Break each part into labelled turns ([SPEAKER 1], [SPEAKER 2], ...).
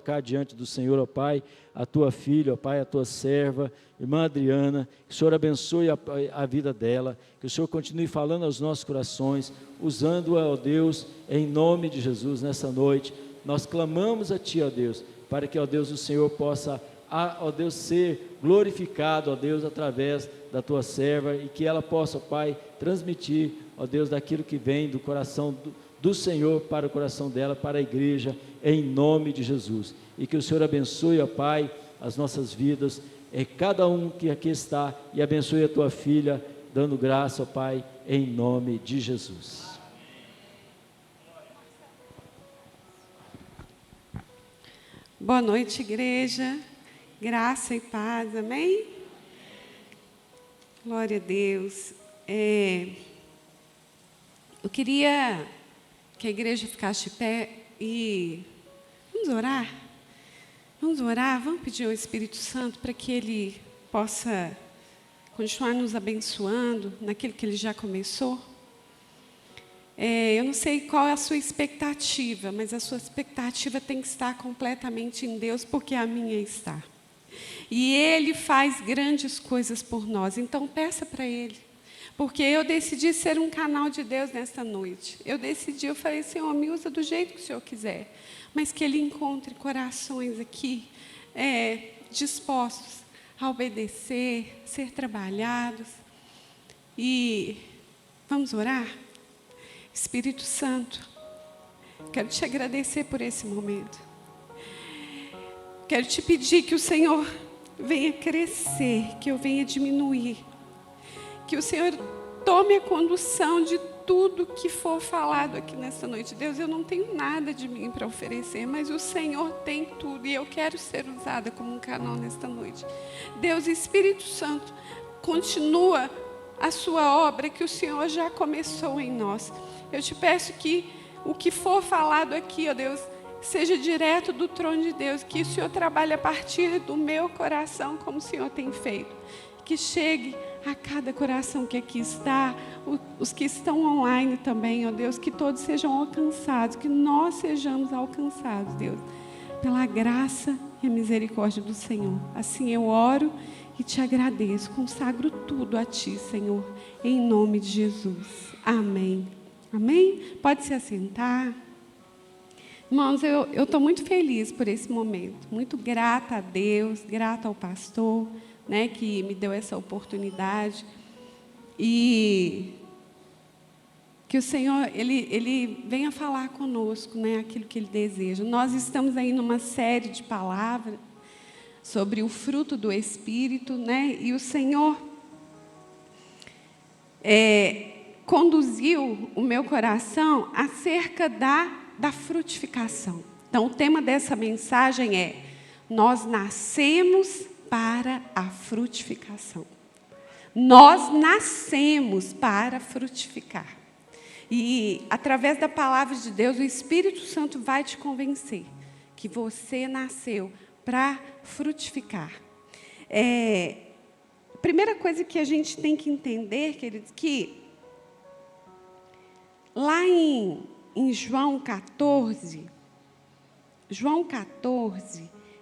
[SPEAKER 1] colocar diante do Senhor, ó Pai, a tua filha, ó Pai, a tua serva, irmã Adriana, que o Senhor abençoe a vida dela, que o Senhor continue falando aos nossos corações, usando-a, ó Deus, em nome de Jesus, nessa noite. Nós clamamos a Ti, ó Deus, para que, ó Deus, o Senhor possa, ó Deus, ser glorificado, ó Deus, através da tua serva, e que ela possa, ó Pai, transmitir, ó Deus, daquilo que vem do coração do Senhor para o coração dela, para a igreja, em nome de Jesus. E que o Senhor abençoe, ó Pai, as nossas vidas, cada um que aqui está, e abençoe a tua filha, dando graça, ó Pai, em nome de Jesus.
[SPEAKER 2] Boa noite, igreja. Graça e paz, amém? Glória a Deus. Eu queria que a igreja ficasse de pé e vamos orar? Vamos orar, vamos pedir ao Espírito Santo para que Ele possa continuar nos abençoando naquilo que Ele já começou. Eu não sei qual é a sua expectativa, mas a sua expectativa tem que estar completamente em Deus, porque a minha está. E Ele faz grandes coisas por nós, então peça para Ele. Porque eu decidi ser um canal de Deus nesta noite. Eu falei, Senhor, me usa do jeito que o Senhor quiser. Mas que Ele encontre corações aqui dispostos a obedecer, ser trabalhados. E vamos orar? Espírito Santo, quero te agradecer por esse momento. Quero te pedir que o Senhor venha crescer, que eu venha diminuir. Que o Senhor tome a condução de tudo que for falado aqui nesta noite. Deus, eu não tenho nada de mim para oferecer, mas o Senhor tem tudo e eu quero ser usada como um canal nesta noite. Deus, Espírito Santo, continua a sua obra que o Senhor já começou em nós. Eu te peço que o que for falado aqui, ó Deus, seja direto do trono de Deus, que o Senhor trabalhe a partir do meu coração, como o Senhor tem feito. Que chegue a cada coração que aqui está, os que estão online também, ó Deus, que todos sejam alcançados, que nós sejamos alcançados, Deus, pela graça e a misericórdia do Senhor. Assim eu oro e te agradeço, consagro tudo a Ti, Senhor, em nome de Jesus. Amém. Amém? Pode se assentar. Irmãos, eu estou muito feliz por esse momento, muito grata a Deus, grata ao pastor, né, que me deu essa oportunidade, e que o Senhor, Ele venha falar conosco, né, aquilo que Ele deseja. Nós estamos aí numa série de palavras sobre o fruto do Espírito, né, e o Senhor conduziu o meu coração acerca da frutificação. Então, o tema dessa mensagem é: nós nascemos para a frutificação. Nós nascemos para frutificar. E, através da palavra de Deus, o Espírito Santo vai te convencer que você nasceu para frutificar. A primeira coisa que a gente tem que entender, queridos, que lá em João 14,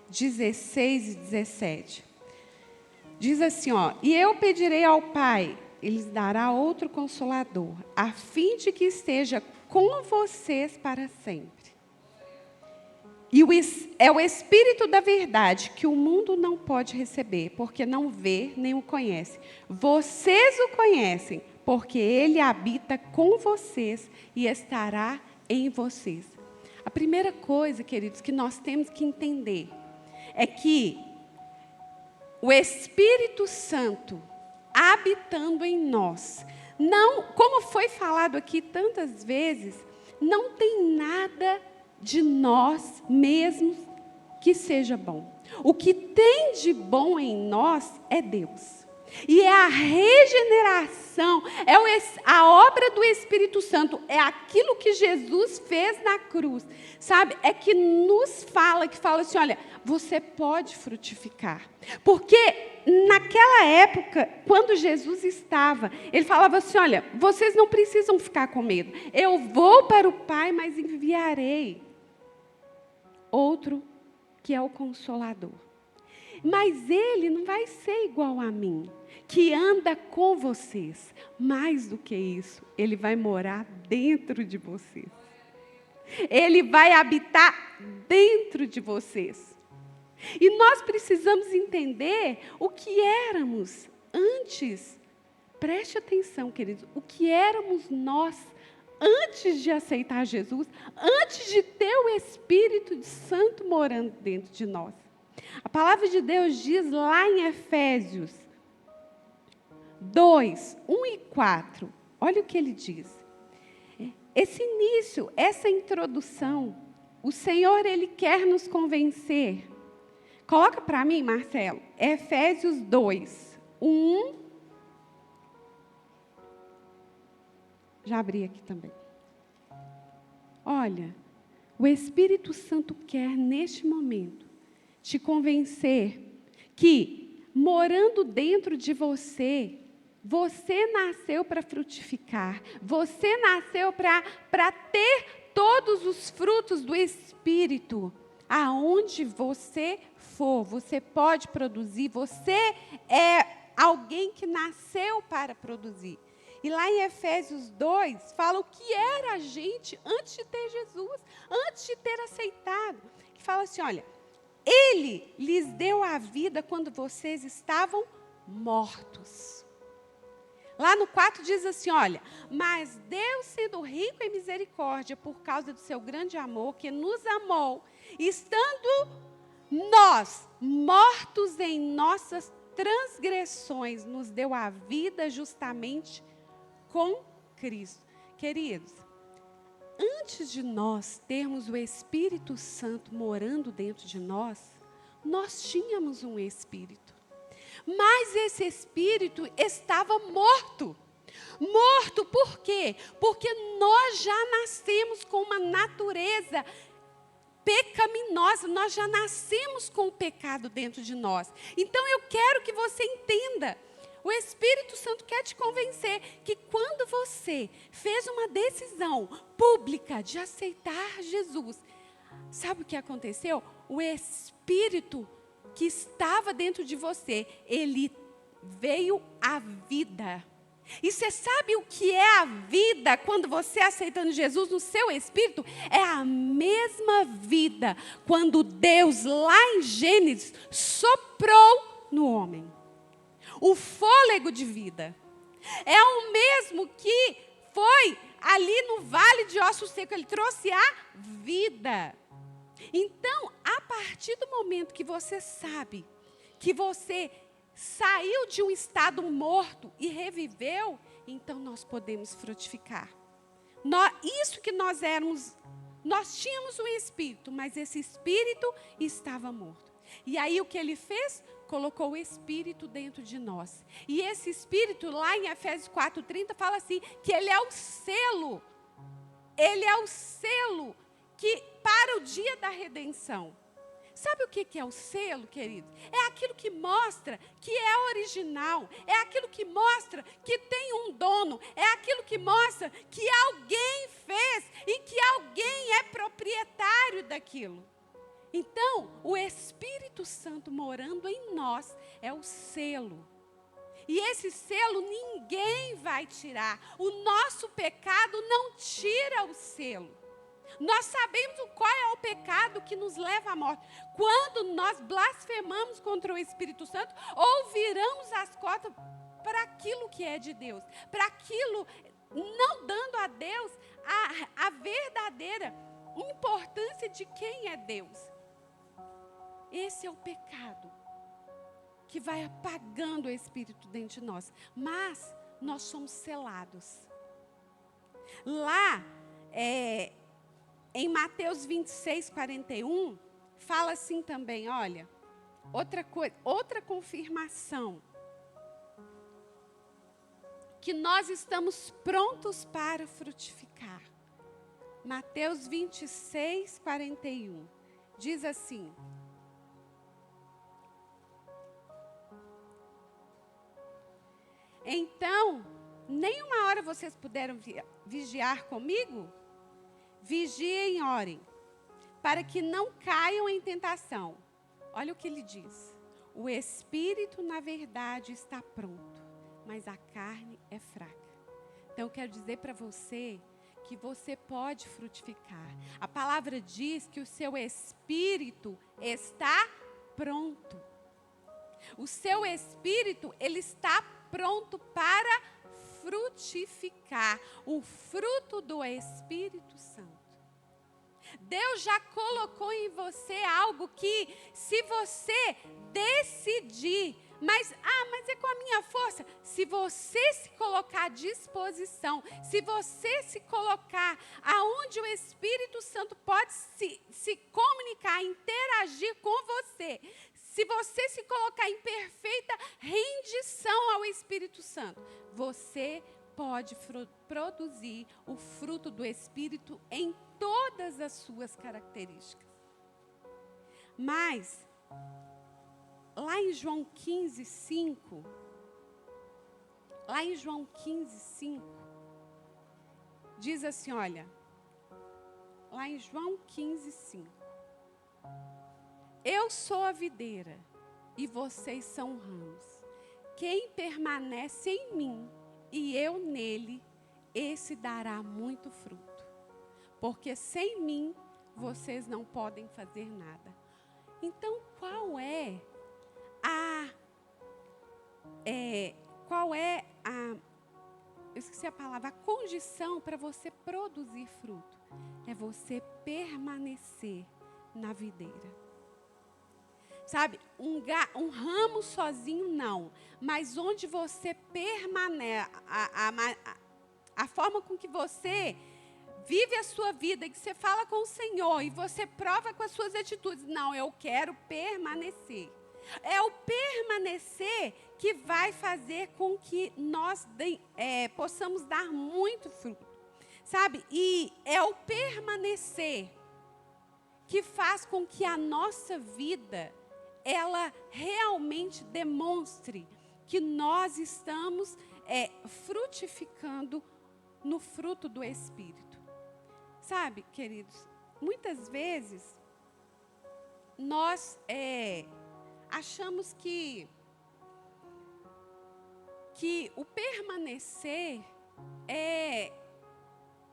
[SPEAKER 2] 16 e 17, diz assim, e eu pedirei ao Pai, Ele lhes dará outro Consolador, a fim de que esteja com vocês para sempre. E é o Espírito da verdade que o mundo não pode receber, porque não vê nem o conhece. Vocês o conhecem, porque Ele habita com vocês e estará em vocês. A primeira coisa, queridos, que nós temos que entender é que o Espírito Santo habitando em nós, não, como foi falado aqui tantas vezes, não tem nada de nós mesmos que seja bom. O que tem de bom em nós é Deus. E é a regeneração, a obra do Espírito Santo, é aquilo que Jesus fez na cruz, sabe? É que nos fala, assim, olha, você pode frutificar. Porque naquela época, quando Jesus estava, Ele falava assim, olha, vocês não precisam ficar com medo. Eu vou para o Pai, mas enviarei outro que é o Consolador. Mas Ele não vai ser igual a mim, que anda com vocês. Mais do que isso, Ele vai morar dentro de vocês. Ele vai habitar dentro de vocês. E nós precisamos entender o que éramos antes. Preste atenção, queridos. O que éramos nós antes de aceitar Jesus, antes de ter o Espírito Santo morando dentro de nós. A palavra de Deus diz lá em Efésios 2, 1 e 4. Olha o que ele diz. Esse início, essa introdução, o Senhor, Ele quer nos convencer. Coloca para mim, Marcelo, Efésios 2, 1. Já abri aqui também. Olha, o Espírito Santo quer, neste momento, te convencer que, morando dentro de você, você nasceu para frutificar. Você nasceu para ter todos os frutos do Espírito. Aonde você for, você pode produzir. Você é alguém que nasceu para produzir. E lá em Efésios 2, fala o que era a gente antes de ter Jesus, antes de ter aceitado. Que fala assim, olha, Ele lhes deu a vida quando vocês estavam mortos. Lá no 4 diz assim, olha, mas Deus, sendo rico em misericórdia, por causa do seu grande amor, que nos amou, estando nós mortos em nossas transgressões, nos deu a vida justamente com Cristo. Queridos, antes de nós termos o Espírito Santo morando dentro de nós, nós tínhamos um Espírito. Mas esse Espírito estava morto. Morto por quê? Porque nós já nascemos com uma natureza pecaminosa, nós já nascemos com o pecado dentro de nós. Então eu quero que você entenda, o Espírito Santo quer te convencer que quando você fez uma decisão pública de aceitar Jesus, sabe o que aconteceu? O Espírito que estava dentro de você, ele veio à vida. E você sabe o que é a vida quando você aceitando Jesus no seu espírito? É a mesma vida quando Deus lá em Gênesis soprou no homem. O fôlego de vida. É o mesmo que foi ali no vale de ossos secos, ele trouxe a vida. Então, a partir do momento que você sabe que você saiu de um estado morto e reviveu, então nós podemos frutificar. Isso que nós éramos, nós tínhamos um espírito, mas esse espírito estava morto. E aí o que ele fez? Colocou o Espírito dentro de nós. E esse Espírito, lá em Efésios 4:30, fala assim, que ele é o selo. Ele é o selo que para o dia da redenção. Sabe o que é o selo, querido? É aquilo que mostra que é original. É aquilo que mostra que tem um dono. É aquilo que mostra que alguém fez e que alguém é proprietário daquilo. Então, o Espírito Santo morando em nós é o selo. E esse selo ninguém vai tirar. O nosso pecado não tira o selo. Nós sabemos qual é o pecado que nos leva à morte. Quando nós blasfemamos contra o Espírito Santo ou viramos as costas para aquilo que é de Deus. Para aquilo, não dando a Deus a verdadeira importância de quem é Deus. Esse é o pecado que vai apagando o Espírito dentro de nós. Mas nós somos selados. Lá, em Mateus 26:41, fala assim também, olha, outra confirmação. Que nós estamos prontos para frutificar. Mateus 26:41, diz assim: então, nenhuma hora vocês puderam vigiar comigo? Vigiem e orem, para que não caiam em tentação. Olha o que ele diz. O espírito, na verdade, está pronto, mas a carne é fraca. Então, eu quero dizer para você que você pode frutificar. A palavra diz que o seu espírito está pronto. O seu espírito, ele está pronto para frutificar o fruto do Espírito Santo. Deus já colocou em você algo que, se você decidir, mas é com a minha força. Se você se colocar à disposição, se você se colocar aonde o Espírito Santo pode se comunicar, interagir com você, se você se colocar em perfeita rendição ao Espírito Santo, você pode produzir o fruto do Espírito em todas as suas características. Mas, lá em João 15:5, diz assim, olha, lá em João 15:5, eu sou a videira e vocês são ramos. Quem permanece em mim e eu nele, esse dará muito fruto. Porque sem mim, vocês não podem fazer nada. Então, qual é eu esqueci a palavra, a condição para você produzir fruto? É você permanecer na videira. Sabe, um ramo sozinho não, mas onde você permanece, a forma com que você vive a sua vida, que você fala com o Senhor e você prova com as suas atitudes, não, eu quero permanecer. É o permanecer que vai fazer com que nós possamos dar muito fruto, sabe? E é o permanecer que faz com que a nossa vida ela realmente demonstre que nós estamos frutificando no fruto do Espírito. Sabe, queridos, muitas vezes nós achamos que o permanecer é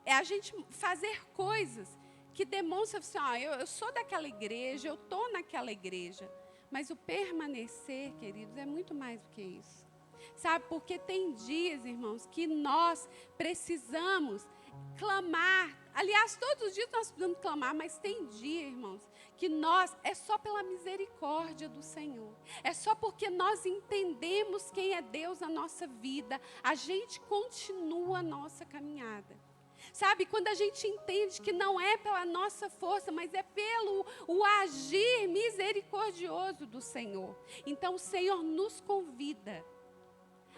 [SPEAKER 2] a gente fazer coisas que demonstram assim, eu sou daquela igreja, eu estou naquela igreja. Mas o permanecer, queridos, é muito mais do que isso. Sabe, porque tem dias, irmãos, que nós precisamos clamar. Aliás, todos os dias nós precisamos clamar, mas tem dia, irmãos, que é só pela misericórdia do Senhor. É só porque nós entendemos quem é Deus na nossa vida, a gente continua a nossa caminhada. Sabe, quando a gente entende que não é pela nossa força, mas é pelo o agir misericordioso do Senhor. Então o Senhor nos convida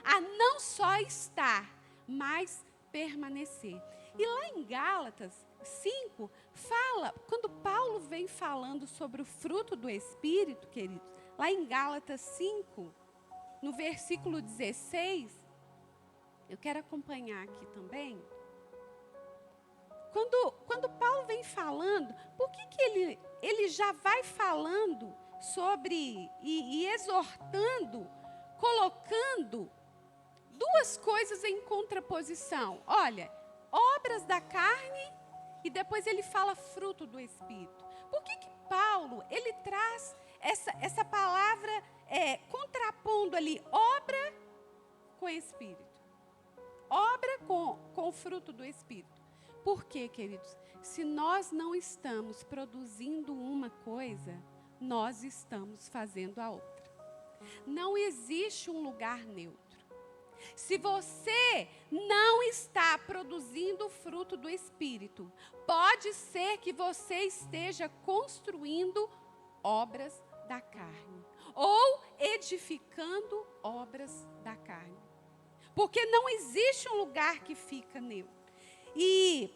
[SPEAKER 2] a não só estar, mas permanecer. E lá em Gálatas 5, quando Paulo vem falando sobre o fruto do Espírito, queridos, lá em Gálatas 5, no versículo 16, eu quero acompanhar aqui também. Quando Paulo vem falando, por que ele já vai falando sobre e exortando, colocando duas coisas em contraposição? Olha, obras da carne e depois ele fala fruto do Espírito. Por que Paulo ele traz essa palavra contrapondo ali obra com Espírito? Obra com o fruto do Espírito. Por quê, queridos? Se nós não estamos produzindo uma coisa, nós estamos fazendo a outra. Não existe um lugar neutro. Se você não está produzindo o fruto do Espírito, pode ser que você esteja construindo obras da carne ou edificando obras da carne. Porque não existe um lugar que fica neutro. E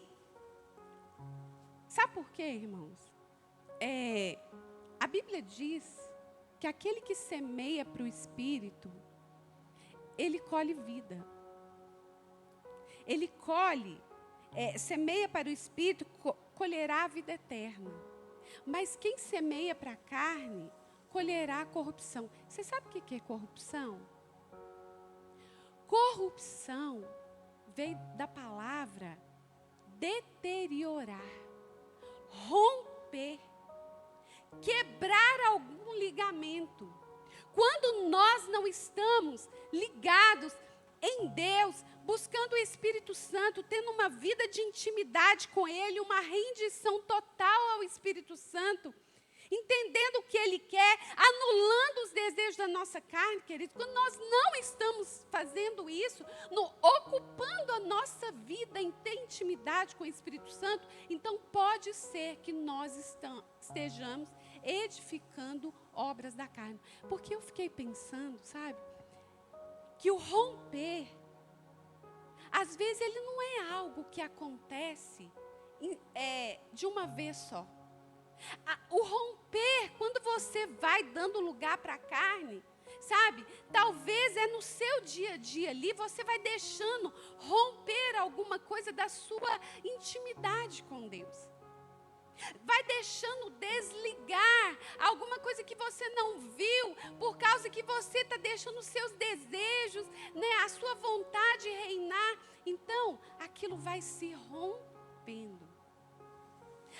[SPEAKER 2] sabe por quê, irmãos? A Bíblia diz que aquele que semeia para o Espírito, ele colhe vida. Ele semeia para o Espírito, colherá a vida eterna. Mas quem semeia para a carne, colherá corrupção. Você sabe o que é corrupção? Corrupção veio da palavra deteriorar, romper, quebrar algum ligamento. Quando nós não estamos ligados em Deus, buscando o Espírito Santo, tendo uma vida de intimidade com Ele, uma rendição total ao Espírito Santo, entendendo o que Ele quer, anulando os desejos da nossa carne, queridos. Quando nós não estamos fazendo isso, ocupando a nossa vida em ter intimidade com o Espírito Santo, então pode ser que nós estejamos edificando obras da carne. Porque eu fiquei pensando, sabe, que o romper, às vezes ele não é algo que acontece de uma vez só. O romper, quando você vai dando lugar para a carne, sabe, talvez é no seu dia a dia ali, você vai deixando romper alguma coisa da sua intimidade com Deus. Vai deixando desligar alguma coisa que você não viu, por causa que você está deixando os seus desejos, né, a sua vontade reinar. Então, aquilo vai se rompendo.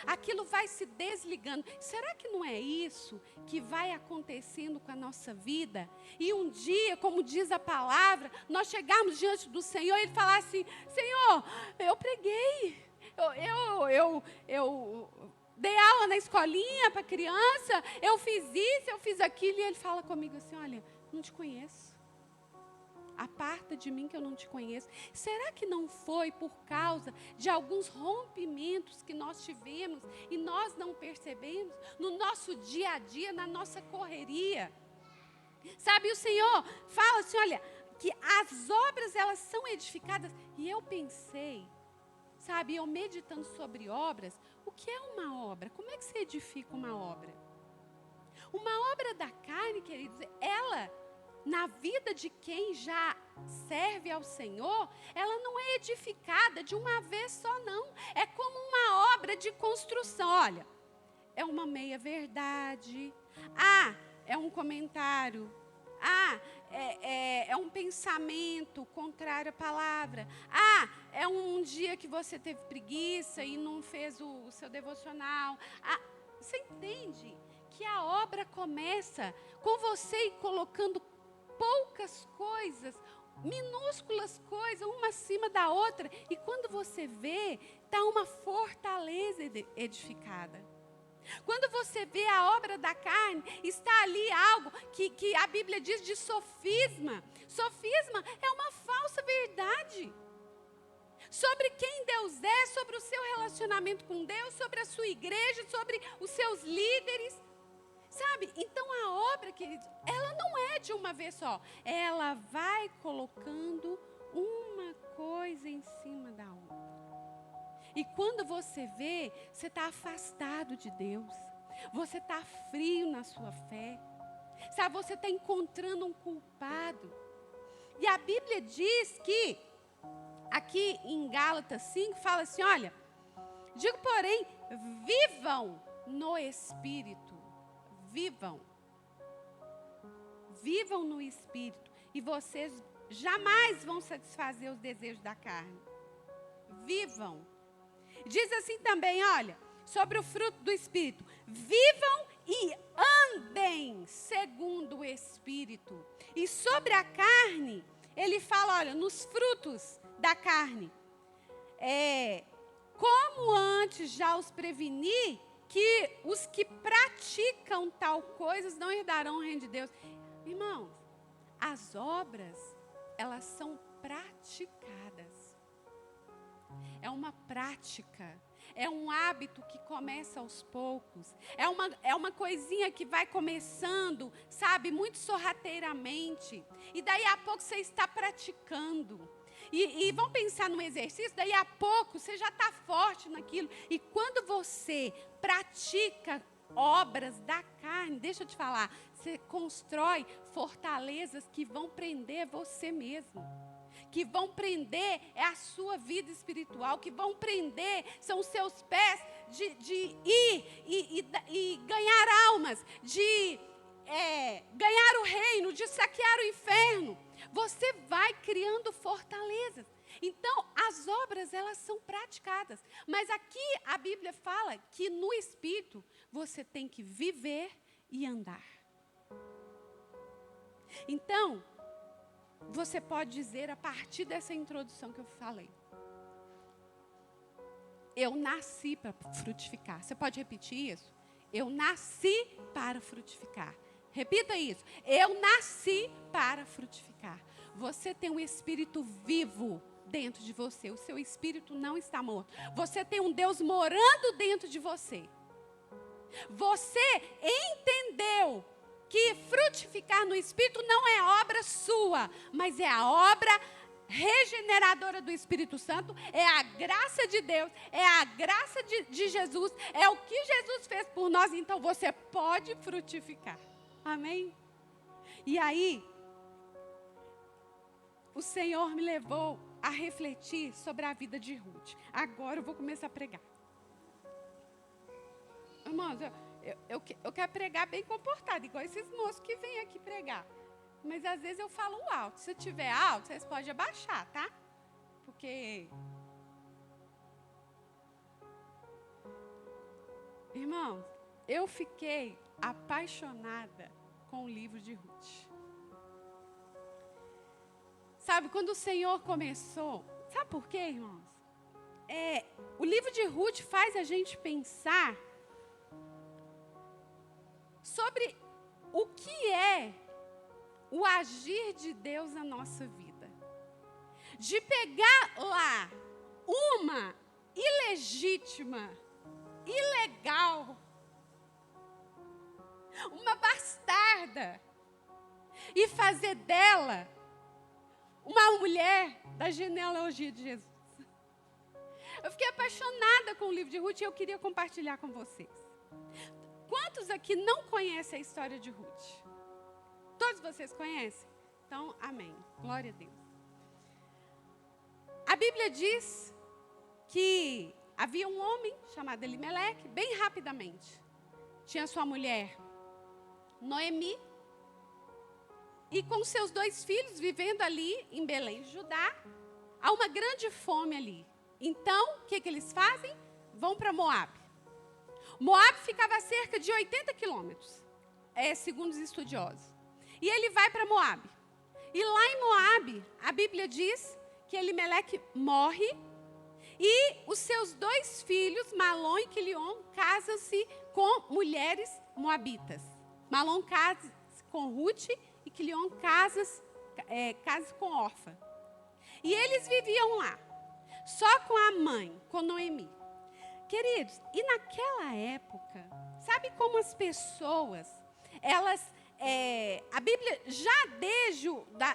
[SPEAKER 2] Aquilo vai se desligando. Será que não é isso que vai acontecendo com a nossa vida? E um dia, como diz a palavra, nós chegarmos diante do Senhor e Ele falar assim: Senhor, eu preguei. Eu dei aula na escolinha para criança, eu fiz isso, eu fiz aquilo, e Ele fala comigo assim: olha, não te conheço. Aparta de mim que eu não te conheço. Será que não foi por causa de alguns rompimentos que nós tivemos e nós não percebemos no nosso dia a dia, na nossa correria? Sabe, o Senhor fala assim, olha, que as obras elas são edificadas. E eu pensei, sabe, eu meditando sobre obras, o que é uma obra? Como é que se edifica uma obra? Uma obra da carne, queridos, ela, na vida de quem já serve ao Senhor, ela não é edificada de uma vez só, não. É como uma obra de construção. Olha, é uma meia-verdade. É um comentário. É um pensamento contrário à palavra. É um dia que você teve preguiça e não fez o seu devocional. Você entende que a obra começa com você ir colocando poucas coisas, minúsculas coisas, uma acima da outra, e quando você vê, está uma fortaleza edificada. Quando você vê a obra da carne, está ali algo que a Bíblia diz de sofisma. Sofisma é uma falsa verdade sobre quem Deus é, sobre o seu relacionamento com Deus, sobre a sua igreja, sobre os seus líderes. Sabe? Então a obra, queridos, ela não é de uma vez só. Ela vai colocando uma coisa em cima da outra. E quando você vê, você está afastado de Deus. Você está frio na sua fé. Sabe, você está encontrando um culpado. E a Bíblia diz que, aqui em Gálatas 5, fala assim, olha, digo, porém, vivam no Espírito. Vivam no Espírito, e vocês jamais vão satisfazer os desejos da carne. Vivam. Diz assim também, olha, sobre o fruto do Espírito: vivam e andem segundo o Espírito. E sobre a carne, ele fala, olha, nos frutos da carne, como antes já os preveni, que os que praticam tal coisas não herdarão o reino de Deus. Irmãos, as obras, elas são praticadas. É uma prática, é um hábito que começa aos poucos. É uma coisinha que vai começando, sabe, muito sorrateiramente. E daí a pouco você está praticando. E vamos pensar num exercício, daí a pouco você já está forte naquilo. E quando você pratica obras da carne, deixa eu te falar, você constrói fortalezas que vão prender você mesmo. Que vão prender a sua vida espiritual, que vão prender, são os seus pés ir e ganhar almas, de ganhar o reino, de saquear o inferno. Você vai criando fortalezas. Então, as obras, elas são praticadas. Mas aqui a Bíblia fala que no Espírito você tem que viver e andar. Então, você pode dizer a partir dessa introdução que eu falei: eu nasci para frutificar. Você pode repetir isso? Eu nasci para frutificar. Repita isso. Eu nasci para frutificar. Você tem um espírito vivo dentro de você. O seu espírito não está morto. Você tem um Deus morando dentro de você. Você entendeu que frutificar no Espírito não é obra sua, mas é a obra regeneradora do Espírito Santo, é a graça de Deus, é a graça de Jesus, é o que Jesus fez por nós. Então você pode frutificar. Amém? E aí, o Senhor me levou a refletir sobre a vida de Ruth. Agora eu vou começar a pregar. Irmãos, eu quero pregar bem comportado, igual esses moços que vêm aqui pregar. Mas às vezes eu falo alto. Se tiver alto, vocês podem abaixar, tá? Porque... Irmãos, eu fiquei apaixonada com o livro de Ruth. Sabe, quando o Senhor começou... Sabe por quê, irmãos? O livro de Ruth faz a gente pensar sobre o que é o agir de Deus na nossa vida. De pegar lá uma ilegítima, ilegal, uma bastarda, e fazer dela uma mulher da genealogia de Jesus. Eu fiquei apaixonada com o livro de Ruth e eu queria compartilhar com vocês. Quantos aqui não conhecem a história de Ruth? Todos vocês conhecem? Então, amém. Glória a Deus. A Bíblia diz que havia um homem chamado Elimeleque, bem rapidamente. Tinha sua mulher, Noemi, e com seus 2 filhos vivendo ali em Belém, Judá. Há uma grande fome ali. Então, o que eles fazem? Vão para Moabe. Moabe ficava a cerca de 80 quilômetros, segundo os estudiosos. E ele vai para Moabe. E lá em Moabe, a Bíblia diz que Elimeleque morre e os seus 2 filhos, Malom e Quilion, casam-se com mulheres moabitas. Malom casa com Ruth e Quilion casa com Orfa. E eles viviam lá, só com a mãe, com Noemi. Queridos, e naquela época, sabe como as pessoas, a Bíblia, já desde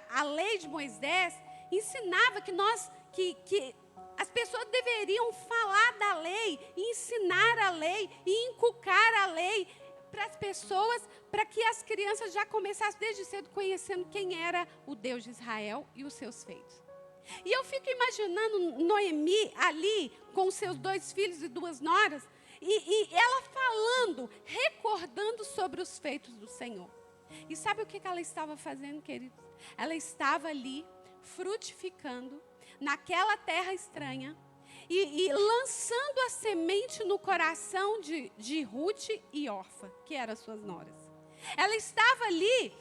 [SPEAKER 2] a lei de Moisés, ensinava que as pessoas deveriam falar da lei, ensinar a lei e inculcar a lei para as pessoas, para que as crianças já começassem desde cedo conhecendo quem era o Deus de Israel e os seus feitos. E eu fico imaginando Noemi ali, com seus 2 filhos e 2 noras, e ela falando, recordando sobre os feitos do Senhor. E sabe o que ela estava fazendo, queridos? Ela estava ali, frutificando, naquela terra estranha, e lançando a semente no coração de Ruth e Orfa, que eram suas noras. Ela estava ali,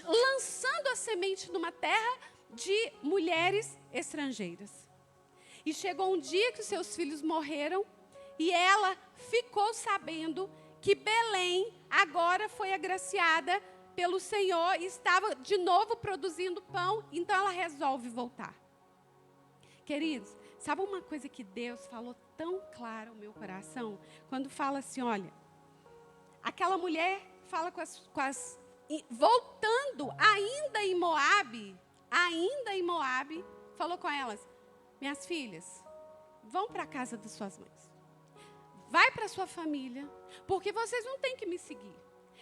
[SPEAKER 2] lançando a semente numa terra de mulheres estrangeiras. E chegou um dia que os seus filhos morreram e ela ficou sabendo que Belém agora foi agraciada pelo Senhor e estava de novo produzindo pão, então ela resolve voltar. Queridos, sabe uma coisa que Deus falou tão claro ao meu coração? Quando fala assim, olha, aquela mulher fala voltando ainda em Moabe, falou com elas, minhas filhas, vão para a casa das suas mães. Vai para a sua família, porque vocês não têm que me seguir.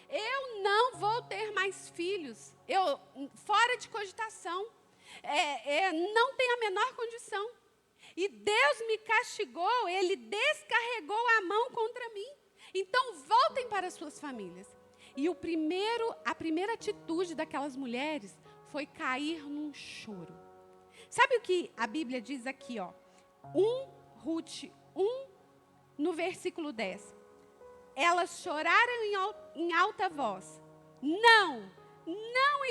[SPEAKER 2] Eu não vou ter mais filhos. Fora de cogitação. Não tenho a menor condição. e Deus me castigou, Ele descarregou a mão contra mim. Então voltem para suas famílias. E a primeira atitude daquelas mulheres foi cair num choro. Sabe o que a Bíblia diz aqui, ó? Ruth 1, no versículo 10. Elas choraram em alta voz. Não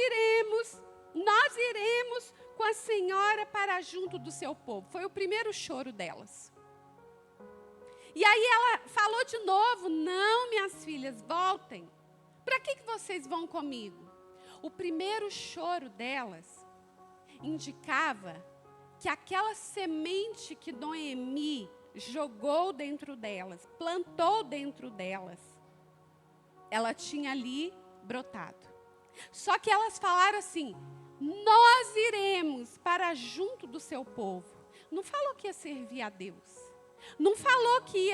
[SPEAKER 2] iremos, nós iremos com a Senhora para junto do seu povo. Foi o primeiro choro delas. E aí ela falou de novo, não, minhas filhas, voltem. Para que vocês vão comigo? O primeiro choro delas indicava que aquela semente que Noemi jogou dentro delas, plantou dentro delas, ela tinha ali brotado. Só que elas falaram assim, nós iremos para junto do seu povo. Não falou que ia servir a Deus. Não falou que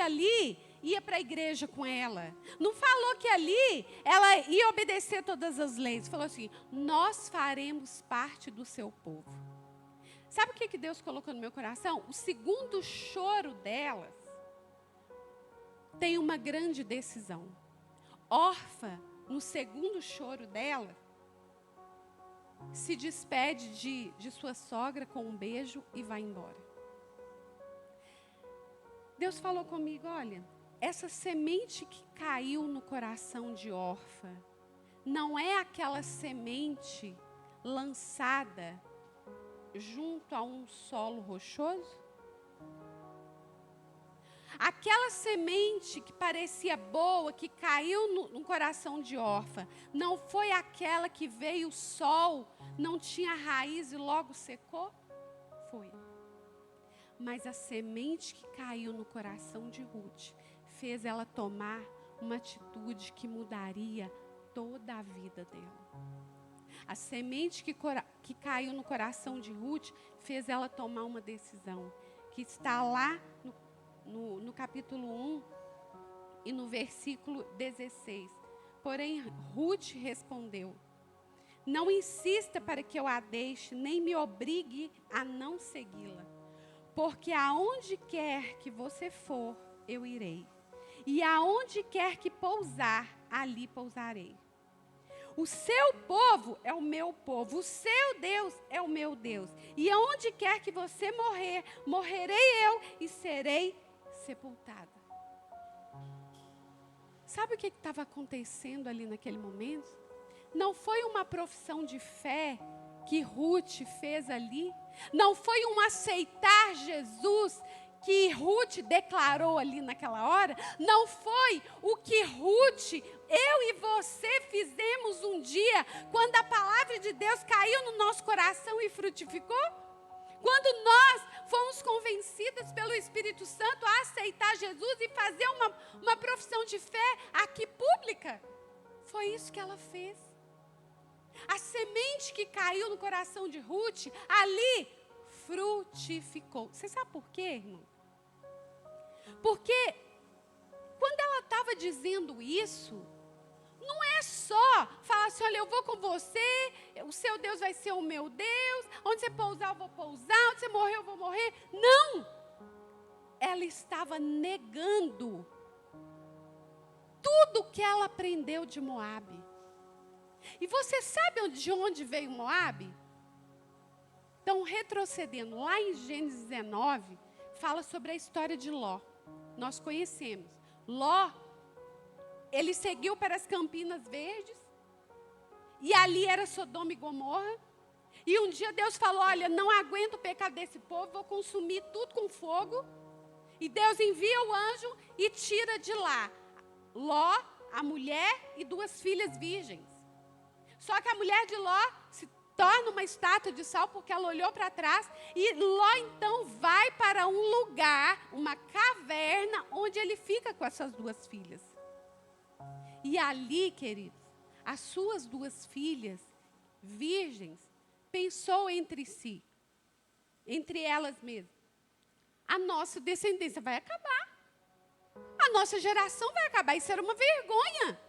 [SPEAKER 2] ia para a igreja com ela. Não falou que ali ela ia obedecer todas as leis. Falou assim, nós faremos parte do seu povo. Sabe o que Deus colocou no meu coração? O segundo choro delas tem uma grande decisão. Orfa, no segundo choro dela, se despede de sua sogra com um beijo e vai embora. Deus falou comigo, olha, essa semente que caiu no coração de Orfa, não é aquela semente lançada junto a um solo rochoso? Aquela semente que parecia boa, que caiu no coração de Orfa, não foi aquela que veio o sol, não tinha raiz e logo secou? Foi. Mas a semente que caiu no coração de Ruth fez ela tomar uma atitude que mudaria toda a vida dela. A semente que caiu no coração de Ruth fez ela tomar uma decisão, que está lá no capítulo 1 e no versículo 16. Porém, Ruth respondeu, não insista para que eu a deixe, nem me obrigue a não segui-la. Porque aonde quer que você for, eu irei. E aonde quer que pousar, ali pousarei. O seu povo é o meu povo, o seu Deus é o meu Deus. E aonde quer que você morrer, morrerei eu e serei sepultada. Sabe o que estava acontecendo ali naquele momento? Não foi uma profissão de fé que Ruth fez ali. Não foi um aceitar Jesus que Ruth declarou ali naquela hora. Não foi o que Ruth, eu e você fizemos um dia, quando a palavra de Deus caiu no nosso coração e frutificou. Quando nós fomos convencidas pelo Espírito Santo a aceitar Jesus e fazer uma profissão de fé aqui pública. Foi isso que ela fez. A semente que caiu no coração de Ruth, ali frutificou. Você sabe por quê, irmão? Porque quando ela estava dizendo isso, não é só falar assim, olha, eu vou com você, o seu Deus vai ser o meu Deus, onde você pousar eu vou pousar, onde você morrer eu vou morrer. Não! Ela estava negando tudo que ela aprendeu de Moabe. E você sabe de onde veio Moabe? Então, retrocedendo, lá em Gênesis 19, fala sobre a história de Ló. Nós conhecemos. Ló, ele seguiu para as Campinas Verdes, e ali era Sodoma e Gomorra. E um dia Deus falou, olha, não aguento o pecado desse povo, vou consumir tudo com fogo. E Deus envia o anjo e tira de lá Ló, a mulher e 2 filhas virgens. Só que a mulher de Ló se torna uma estátua de sal porque ela olhou para trás. E Ló então vai para um lugar, uma caverna, onde ele fica com essas 2 filhas. E ali, queridos, as suas 2 filhas virgens pensou entre si, entre elas mesmas, a nossa descendência vai acabar. A nossa geração vai acabar. Isso era uma vergonha.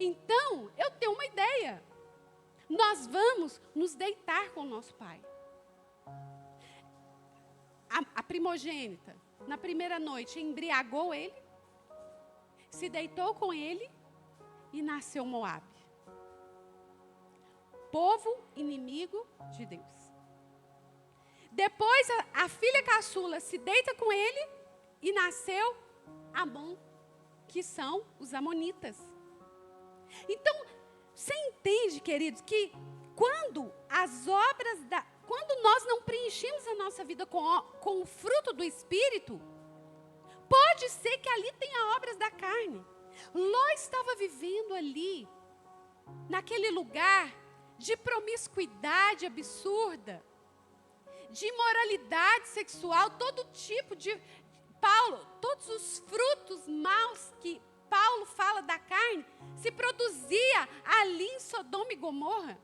[SPEAKER 2] Então, eu tenho uma ideia. Nós vamos nos deitar com o nosso pai. a primogênita, na primeira noite, embriagou ele, se deitou com ele e nasceu Moabe. Povo inimigo de Deus. Depois a filha caçula se deita com ele e nasceu Amon, que são os amonitas. Então, você entende, queridos, que quando nós não preenchemos a nossa vida com o fruto do Espírito, pode ser que ali tenha obras da carne. Ló estava vivendo ali, naquele lugar de promiscuidade absurda, de imoralidade sexual, todo tipo de... todos os frutos maus que Paulo fala da carne, se produzia ali em Sodoma e Gomorra.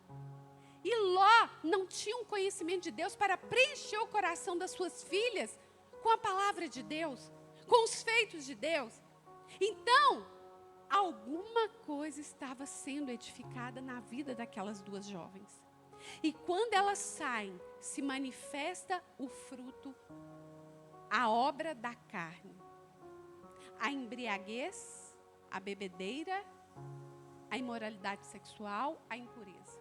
[SPEAKER 2] E Ló não tinha um conhecimento de Deus para preencher o coração das suas filhas com a palavra de Deus, com os feitos de Deus. Então, alguma coisa estava sendo edificada na vida daquelas duas jovens. E quando elas saem, se manifesta o fruto, a obra da carne. A embriaguez, a bebedeira, a imoralidade sexual, a impureza.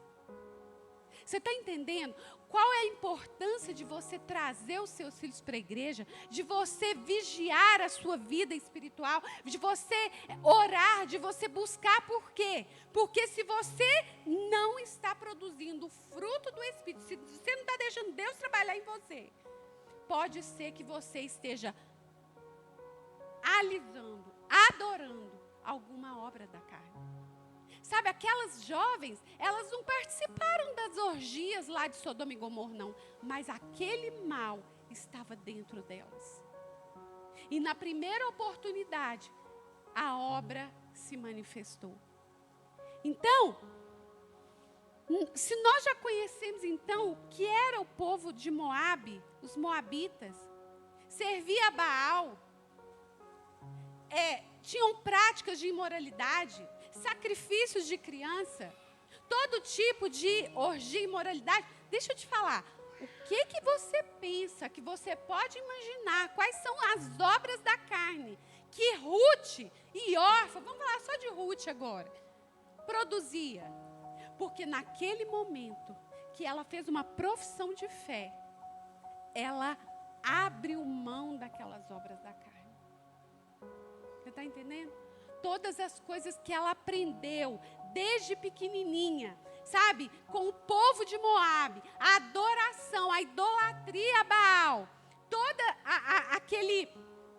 [SPEAKER 2] Você está entendendo qual é a importância de você trazer os seus filhos para a igreja, de você vigiar a sua vida espiritual, de você orar, de você buscar? Por quê? Porque se você não está produzindo o fruto do Espírito, se você não está deixando Deus trabalhar em você, pode ser que você esteja alisando, adorando alguma obra da carne. Sabe, aquelas jovens, elas não participaram das orgias lá de Sodoma e Gomorra, não. Mas aquele mal estava dentro delas. E na primeira oportunidade, a obra se manifestou. Então, se nós já conhecemos então o que era o povo de Moabe, os moabitas, servia a Baal, tinham práticas de imoralidade, sacrifícios de criança, todo tipo de orgia e imoralidade. Deixa eu te falar, o que você pensa, que você pode imaginar, quais são as obras da carne que Ruth e Orfa, vamos falar só de Ruth agora, produzia? Porque naquele momento que ela fez uma profissão de fé, ela abriu mão daquelas obras da carne. Você está entendendo? Todas as coisas que ela aprendeu desde pequenininha, sabe? Com o povo de Moabe, a adoração, a idolatria a Baal,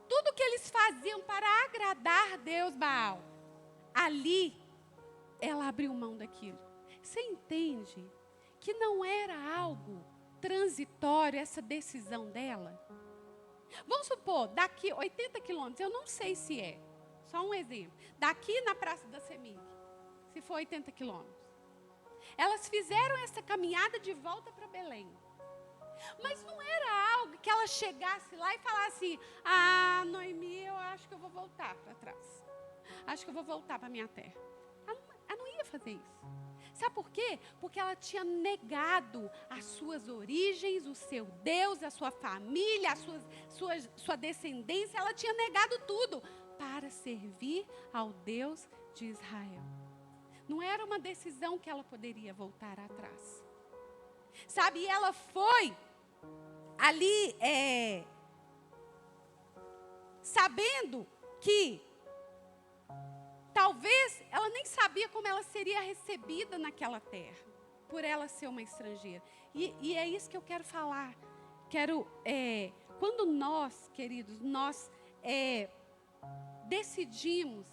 [SPEAKER 2] tudo que eles faziam para agradar Deus, Baal, ali ela abriu mão daquilo. Você entende que não era algo transitório essa decisão dela? Vamos supor, daqui 80 quilômetros, eu não sei se é, só um exemplo. Daqui na Praça da Semig, se for 80 quilômetros. Elas fizeram essa caminhada de volta para Belém. Mas não era algo que ela chegasse lá e falasse: ah, Noemi, eu acho que eu vou voltar para trás. Acho que eu vou voltar para a minha terra. Ela não ia fazer isso. Sabe por quê? Porque ela tinha negado as suas origens, o seu Deus, a sua família, a sua descendência. Ela tinha negado tudo para servir ao Deus de Israel. Não era uma decisão que ela poderia voltar atrás. Sabe, e ela foi ali sabendo que talvez ela nem sabia como ela seria recebida naquela terra, por ela ser uma estrangeira. E é isso que eu quero falar. Quando nós, queridos, decidimos,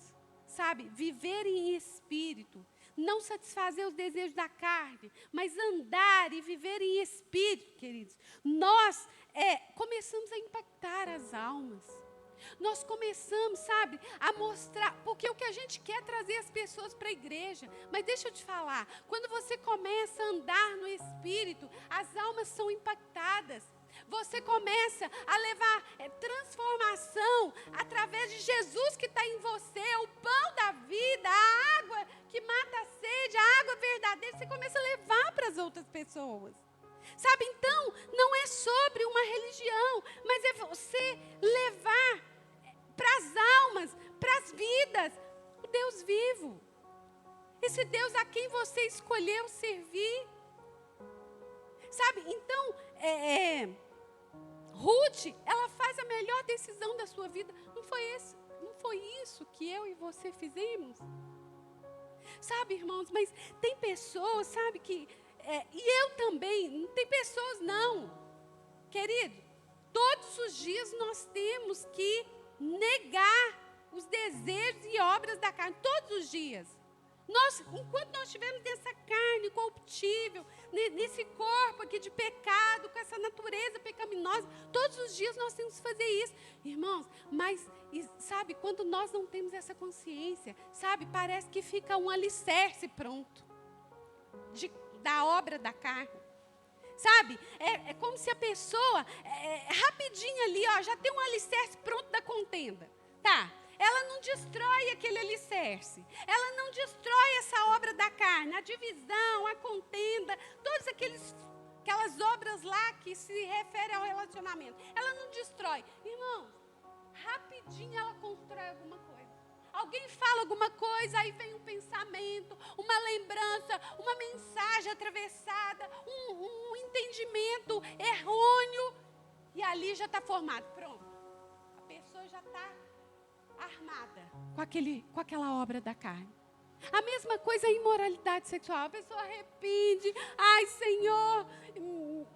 [SPEAKER 2] sabe, viver em espírito, não satisfazer os desejos da carne, mas andar e viver em espírito, queridos, nós começamos a impactar as almas. Nós começamos, sabe, a mostrar, porque o que a gente quer é trazer as pessoas para a igreja. Mas deixa eu te falar, quando você começa a andar no Espírito, as almas são impactadas. Você começa a levar transformação através de Jesus que está em você, o pão da vida, a água que mata a sede, a água verdadeira. Você começa a levar para as outras pessoas. Sabe, então, não é sobre uma religião, mas é você levar para as almas, para as vidas, o Deus vivo. Esse Deus a quem você escolheu servir. Sabe, então, Ruth, ela faz a melhor decisão da sua vida. Não foi isso que eu e você fizemos? Sabe, irmãos, mas tem pessoas, sabe, que... e eu também, não tem pessoas não. Querido, todos os dias nós temos que negar os desejos e obras da carne. Todos os dias. Enquanto nós estivermos nessa carne corruptível, nesse corpo aqui de pecado, com essa natureza pecaminosa, todos os dias nós temos que fazer isso. Irmãos, mas, sabe, quando nós não temos essa consciência, sabe, parece que fica um alicerce pronto da obra da carne. Sabe, é como se a pessoa, rapidinho ali, ó, já tem um alicerce pronto da contenda. Tá? Ela não destrói aquele alicerce. Ela não destrói essa obra da carne. A divisão, a contenda, todas aquelas obras lá que se referem ao relacionamento. Ela não destrói. Irmãos, rapidinho ela constrói alguma coisa. Alguém fala alguma coisa, aí vem um pensamento, uma lembrança, uma mensagem atravessada, um entendimento errôneo. E ali já está formado. Pronto. A pessoa já está armada com aquela obra da carne. A mesma coisa é a imoralidade sexual. A pessoa arrepende. Ai, Senhor,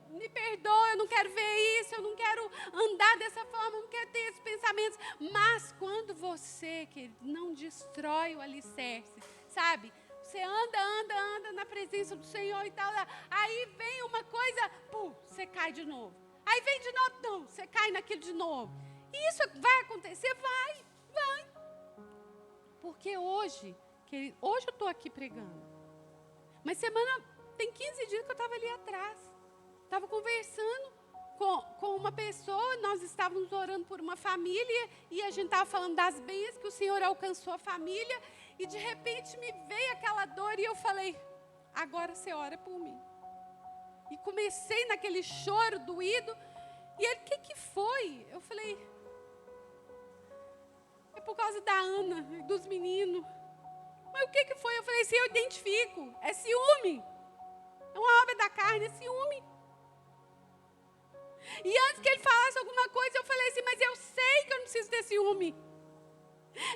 [SPEAKER 2] me perdoa, eu não quero ver isso, eu não quero andar dessa forma, eu não quero ter esses pensamentos. Mas quando você, querido, não destrói o alicerce, sabe? Você anda na presença do Senhor e tal. Aí vem uma coisa, pum, você cai de novo. Aí vem de novo, não, você cai naquilo de novo. E isso vai acontecer? Vai. Porque hoje eu estou aqui pregando. Mas tem 15 dias que eu estava ali atrás. Estava conversando com uma pessoa, nós estávamos orando por uma família, e a gente estava falando das bênçãos que o Senhor alcançou a família, e de repente me veio aquela dor, e eu falei, agora você ora por mim. E comecei naquele choro doído, e ele, o que foi? Eu falei, é por causa da Ana e dos meninos. Mas o que foi? Eu falei assim, eu identifico, é ciúme. É uma obra da carne, é ciúme. E antes que ele falasse alguma coisa, eu falei assim, mas eu sei que eu não preciso ter ciúme.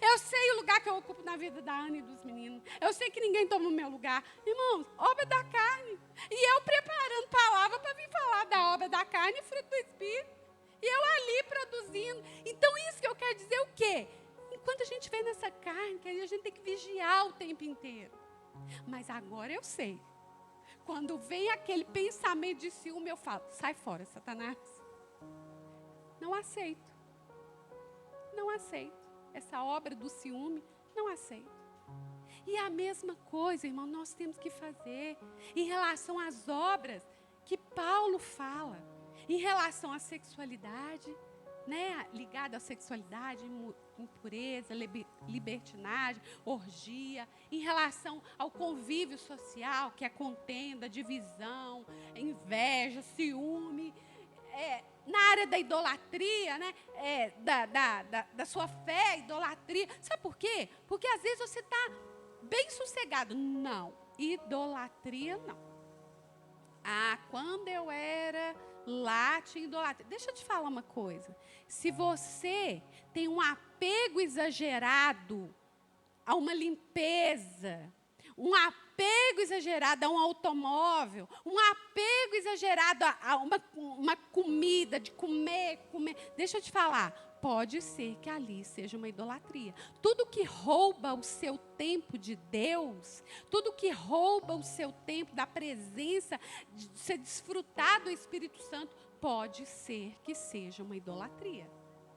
[SPEAKER 2] Eu sei o lugar que eu ocupo na vida da Ana e dos meninos. Eu sei que ninguém toma o meu lugar. Irmãos, obra da carne. E eu preparando palavra para vir falar da obra da carne e fruto do Espírito. E eu ali produzindo. Então isso que eu quero dizer o quê? Enquanto a gente vê nessa carne, a gente tem que vigiar o tempo inteiro. Mas agora eu sei. Quando vem aquele pensamento de ciúme, eu falo, sai fora, Satanás. Não aceito. Não aceito. Essa obra do ciúme, não aceito. E a mesma coisa, irmão, nós temos que fazer em relação às obras que Paulo fala. Em relação à sexualidade, né, ligada à sexualidade, impureza, libertinagem, orgia, em relação ao convívio social, que é contenda, divisão, inveja, ciúme, na área da idolatria, né, da sua fé, idolatria. Sabe por quê? Porque às vezes você está bem sossegado. Não, idolatria não. Ah, quando eu era lá tinha idolatria. Deixa eu te falar uma coisa. Se você tem um apego exagerado a uma limpeza, um apego exagerado a um automóvel, um apego exagerado a uma comida, de comer. Deixa eu te falar, pode ser que ali seja uma idolatria. Tudo que rouba o seu tempo de Deus, tudo que rouba o seu tempo da presença, de você desfrutar do Espírito Santo, pode ser que seja uma idolatria.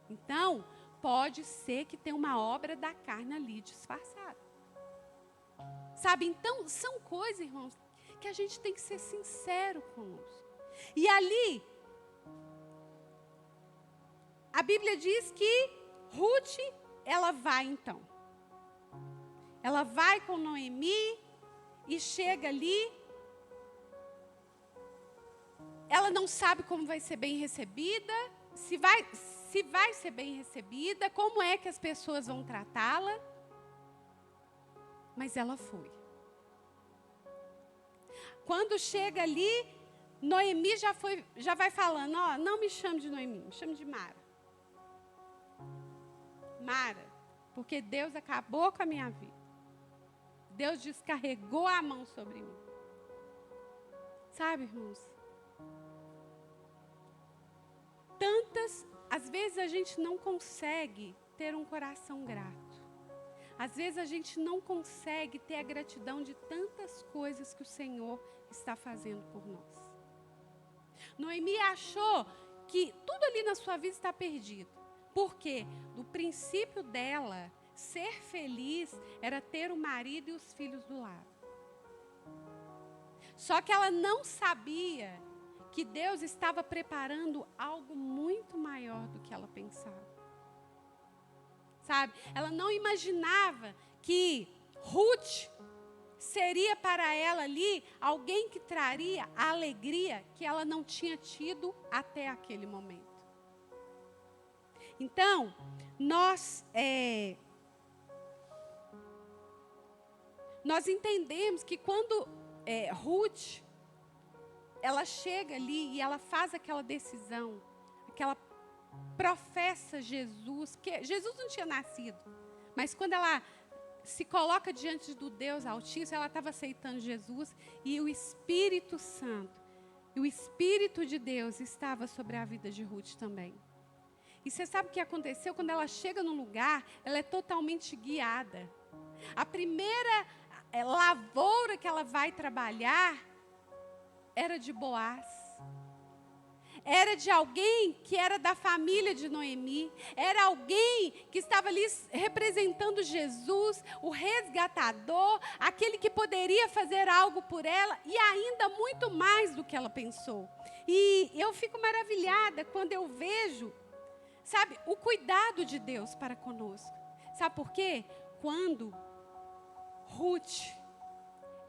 [SPEAKER 2] Então, pode ser que tenha uma obra da carne ali disfarçada. Sabe, então, são coisas, irmãos, que a gente tem que ser sincero conosco. E ali, a Bíblia diz que Ruth, ela vai então. Ela vai com Noemi e chega ali. ela não sabe como vai ser bem recebida, se vai ser bem recebida, como é que as pessoas vão tratá-la. Mas ela foi. Quando chega ali, Noemi já vai falando, ó, não me chame de Noemi, me chame de Mara. Mara, porque Deus acabou com a minha vida. Deus descarregou a mão sobre mim. Sabe, irmãos? Às vezes a gente não consegue ter um coração grato. Às vezes a gente não consegue ter a gratidão de tantas coisas que o Senhor está fazendo por nós. Noemi achou que tudo ali na sua vida está perdido. Porque do princípio dela, ser feliz era ter o marido e os filhos do lado. Só que ela não sabia que Deus estava preparando algo muito maior do que ela pensava. Sabe? Ela não imaginava que Ruth seria para ela ali alguém que traria a alegria que ela não tinha tido até aquele momento. Então, nós entendemos que quando Ruth, ela chega ali e ela faz aquela decisão, aquela professa Jesus, porque Jesus não tinha nascido, mas quando ela se coloca diante do Deus Altíssimo, ela estava aceitando Jesus e o Espírito Santo, e o Espírito de Deus estava sobre a vida de Ruth também. E você sabe o que aconteceu? Quando ela chega no lugar, ela é totalmente guiada. A primeira lavoura que ela vai trabalhar era de Boaz. Era de alguém que era da família de Noemi. Era alguém que estava ali representando Jesus, o resgatador, aquele que poderia fazer algo por ela e ainda muito mais do que ela pensou. E eu fico maravilhada quando eu vejo, sabe, o cuidado de Deus para conosco. Sabe por quê? Quando Ruth,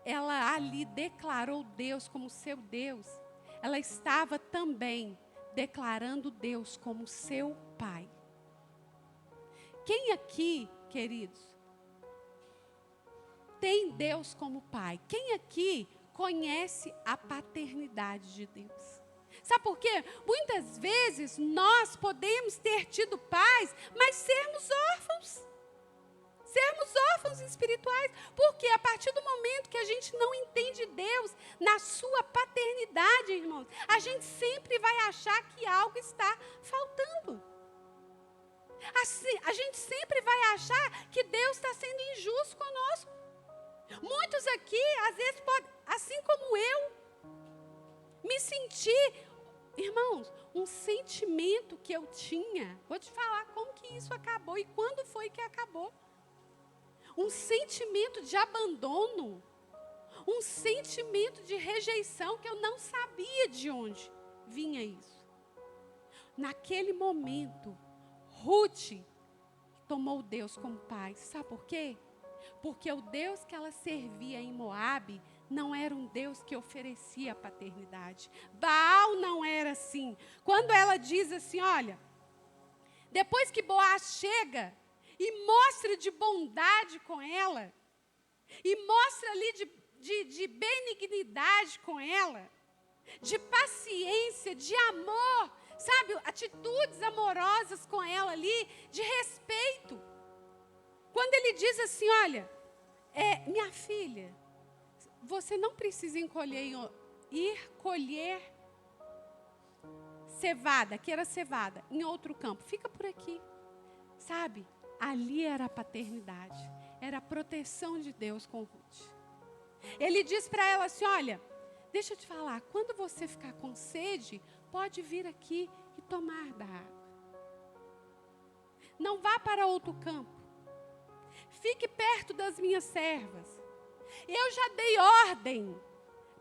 [SPEAKER 2] ela ali declarou Deus como seu Deus, ela estava também declarando Deus como seu Pai. Quem aqui, queridos, tem Deus como Pai? Quem aqui conhece a paternidade de Deus? Sabe por quê? Muitas vezes nós podemos ter tido pais, mas sermos órfãos. Sermos órfãos espirituais. Porque a partir do momento que a gente não entende Deus na sua paternidade, irmãos, a gente sempre vai achar que algo está faltando. Assim, a gente sempre vai achar que Deus está sendo injusto conosco. Muitos aqui, às vezes, podem, assim como eu, me sentir, irmãos, um sentimento que eu tinha. Vou te falar como que isso acabou e quando foi que acabou. Um sentimento de abandono, um sentimento de rejeição que eu não sabia de onde vinha isso. Naquele momento, Ruth tomou Deus como pai. Sabe por quê? Porque o Deus que ela servia em Moabe não era um Deus que oferecia a paternidade. Baal não era assim. Quando ela diz assim, olha, depois que Boaz chega e mostra de bondade com ela, e mostra ali de benignidade com ela, de paciência, de amor, sabe, atitudes amorosas com ela ali, de respeito. Quando ele diz assim, olha, minha filha, você não precisa ir colher cevada, que era cevada, em outro campo, fica por aqui, sabe? Ali era a paternidade, era a proteção de Deus com Ruth. Ele diz para ela assim, olha, deixa eu te falar, quando você ficar com sede, pode vir aqui e tomar da água. Não vá para outro campo. Fique perto das minhas servas. Eu já dei ordem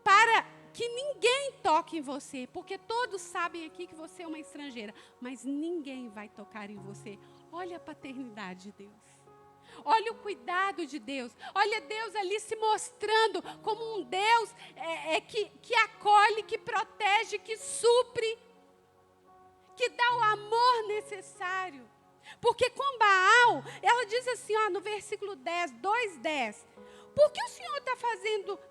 [SPEAKER 2] para que ninguém toque em você, porque todos sabem aqui que você é uma estrangeira, mas ninguém vai tocar em você. Olha a paternidade de Deus. Olha o cuidado de Deus. Olha Deus ali se mostrando como um Deus que acolhe, que protege, que supre, que dá o amor necessário. Porque com Baal, ela diz assim, ó, no versículo 10, 2:10. Por que o Senhor está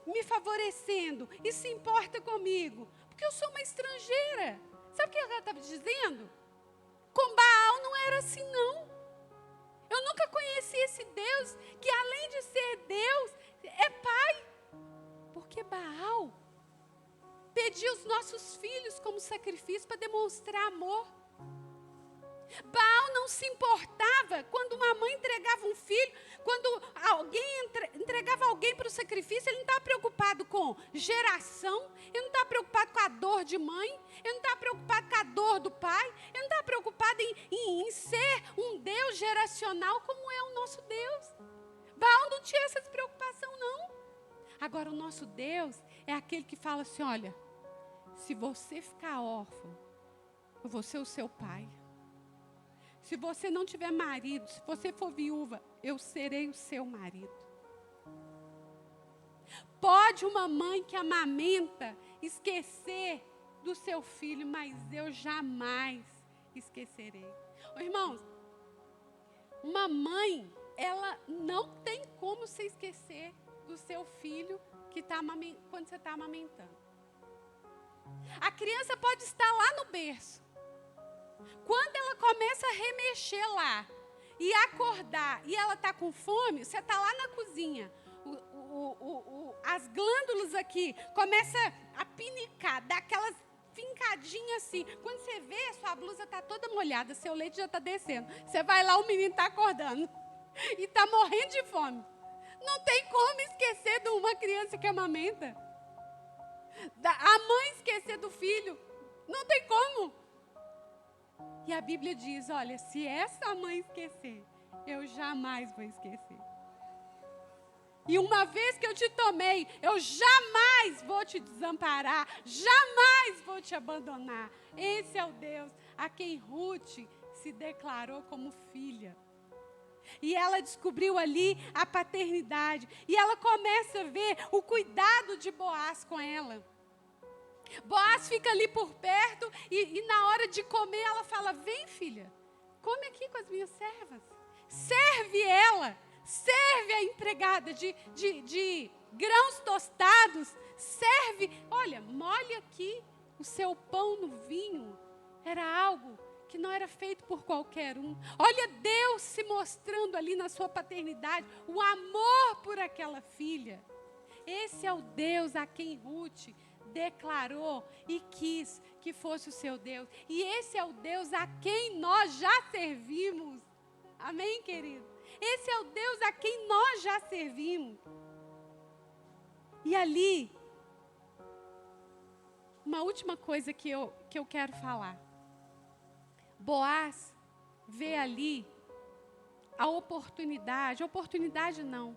[SPEAKER 2] me favorecendo e se importa comigo? Porque eu sou uma estrangeira. Sabe o que ela estava dizendo? Com Baal não era assim, não. Eu nunca conheci esse Deus que, além de ser Deus, é Pai. Porque Baal pedia os nossos filhos como sacrifício para demonstrar amor. Baal não se importava quando uma mãe entregava um filho, quando alguém entregava alguém para o sacrifício, ele não estava preocupado com geração, ele não estava preocupado com a dor de mãe, ele não estava preocupado com a dor do pai, ele não estava preocupado em ser um Deus geracional como é o nosso Deus. Baal não tinha essa preocupação, não. Agora, o nosso Deus é aquele que fala assim, olha, se você ficar órfão, eu vou ser o seu pai. Se você não tiver marido, se você for viúva, eu serei o seu marido. Pode uma mãe que amamenta esquecer do seu filho, mas eu jamais esquecerei. Ô, irmãos, uma mãe, ela não tem como se esquecer do seu filho que quando você está amamentando. A criança pode estar lá no berço. Quando ela começa a remexer lá e acordar e ela está com fome, você está lá na cozinha, as glândulas aqui começam a pinicar, dá aquelas fincadinhas assim. Quando você vê, sua blusa está toda molhada, seu leite já está descendo. Você vai lá, o menino está acordando e está morrendo de fome. Não tem como esquecer de uma criança que amamenta. A mãe esquecer do filho. Não tem como. E a Bíblia diz, olha, se essa mãe esquecer, eu jamais vou esquecer. E uma vez que eu te tomei, eu jamais vou te desamparar, jamais vou te abandonar. Esse é o Deus a quem Ruth se declarou como filha. E ela descobriu ali a paternidade. E ela começa a ver o cuidado de Boaz com ela. Boaz fica ali por perto e na hora de comer ela fala, vem filha, come aqui com as minhas servas. Serve ela, serve a empregada de grãos tostados, serve, olha, molha aqui o seu pão no vinho. Era algo que não era feito por qualquer um. Olha Deus se mostrando ali na sua paternidade, o amor por aquela filha. Esse é o Deus a quem Ruth declarou e quis que fosse o seu Deus. E esse é o Deus a quem nós já servimos. Amém, querido? Esse é o Deus a quem nós já servimos. E ali, uma última coisa que eu quero falar. Boaz vê ali a oportunidade não,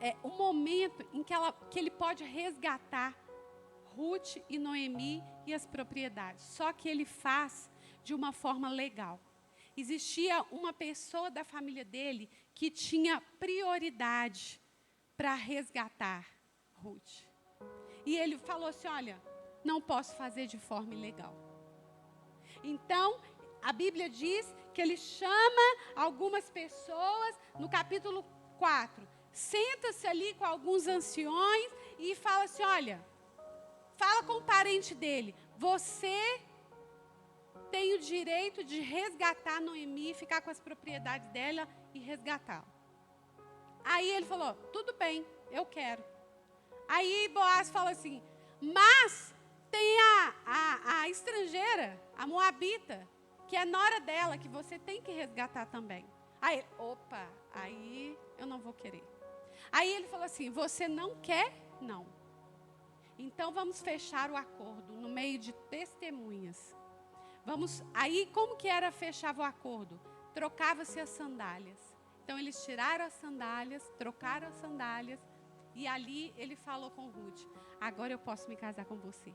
[SPEAKER 2] é o momento em que ele pode resgatar Ruth e Noemi e as propriedades. Só que ele faz de uma forma legal. Existia uma pessoa da família dele que tinha prioridade para resgatar Ruth. E ele falou assim, olha, não posso fazer de forma ilegal. Então, a Bíblia diz que ele chama algumas pessoas, no capítulo 4, senta-se ali com alguns anciões e fala assim, olha, fala com o parente dele, você tem o direito de resgatar Noemi, ficar com as propriedades dela e resgatá-la. Aí ele falou, tudo bem, eu quero. Aí Boaz fala assim, mas tem a estrangeira, a moabita, que é nora dela, que você tem que resgatar também. Aí, opa, aí eu não vou querer. Aí ele falou assim, você não quer? Não. Então vamos fechar o acordo no meio de testemunhas. Aí como que fechava o acordo? Trocava-se as sandálias. Então eles tiraram as sandálias, trocaram as sandálias e ali ele falou com Ruth, agora eu posso me casar com você.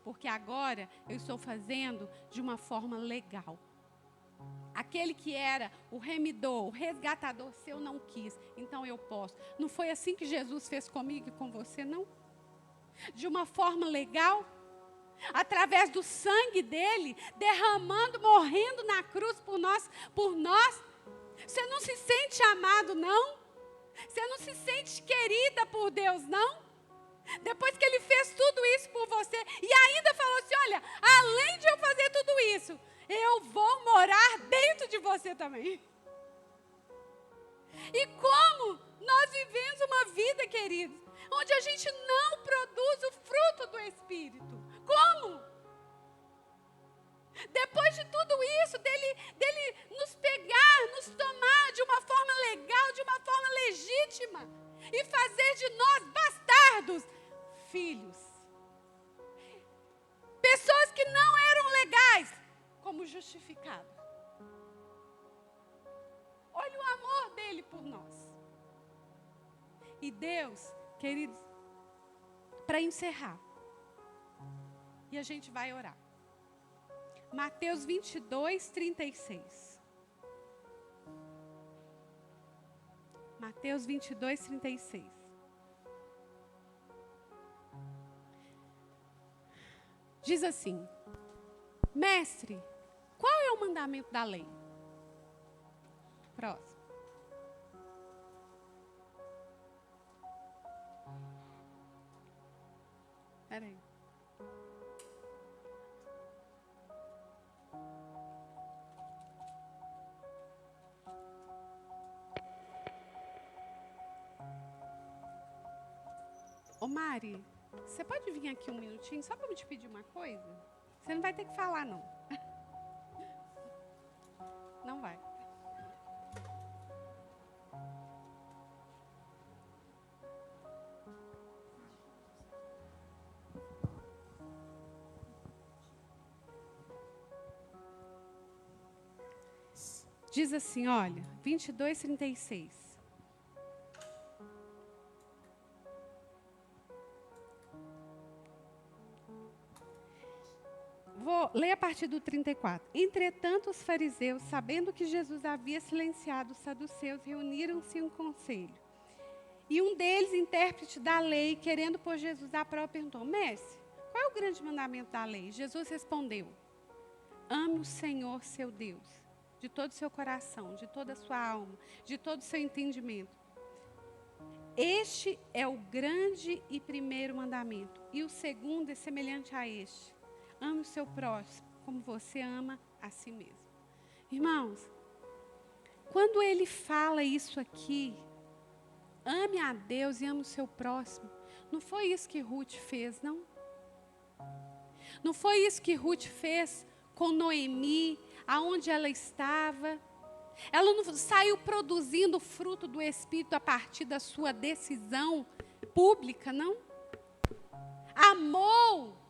[SPEAKER 2] Porque agora eu estou fazendo de uma forma legal. Aquele que era o remidor, o resgatador seu não quis, então eu posso. Não foi assim que Jesus fez comigo e com você, não? De uma forma legal, através do sangue dele, derramando, morrendo na cruz por nós. Você não se sente amado, não? Você não se sente querida por Deus, não? Depois que ele fez tudo isso por você, e ainda falou assim, olha, além de eu fazer tudo isso, eu vou morar dentro de você também. E como nós vivemos uma vida, queridos, onde a gente não produz o fruto do Espírito. Como? Depois de tudo isso, dele nos pegar, nos tomar de uma forma legal, de uma forma legítima, e fazer de nós bastardos, filhos. Pessoas que não eram legais, como justificado. Olha o amor dele por nós. E Deus, queridos, para encerrar, e a gente vai orar. Mateus 22, 36. Mateus 22, 36. Diz assim: Mestre, qual é o mandamento da lei? Próximo. Espera aí. Ô Mari, você pode vir aqui um minutinho só para eu te pedir uma coisa? Você não vai ter que falar, não. Não vai. Diz assim, olha, 22, 36. Vou ler a partir do 34. Entretanto, os fariseus, sabendo que Jesus havia silenciado os saduceus, reuniram-se em um conselho. E um deles, intérprete da lei, querendo pôr Jesus à prova, perguntou: Mestre, qual é o grande mandamento da lei? Jesus respondeu: ame o Senhor, seu Deus, de todo o seu coração, de toda a sua alma, de todo o seu entendimento. Este é o grande e primeiro mandamento. E o segundo é semelhante a este: ame o seu próximo, como você ama a si mesmo. Irmãos, quando ele fala isso aqui, ame a Deus e ame o seu próximo, não foi isso que Ruth fez, não? Não foi isso que Ruth fez com Noemi, aonde ela estava. Ela não saiu produzindo o fruto do Espírito a partir da sua decisão pública, não? Amou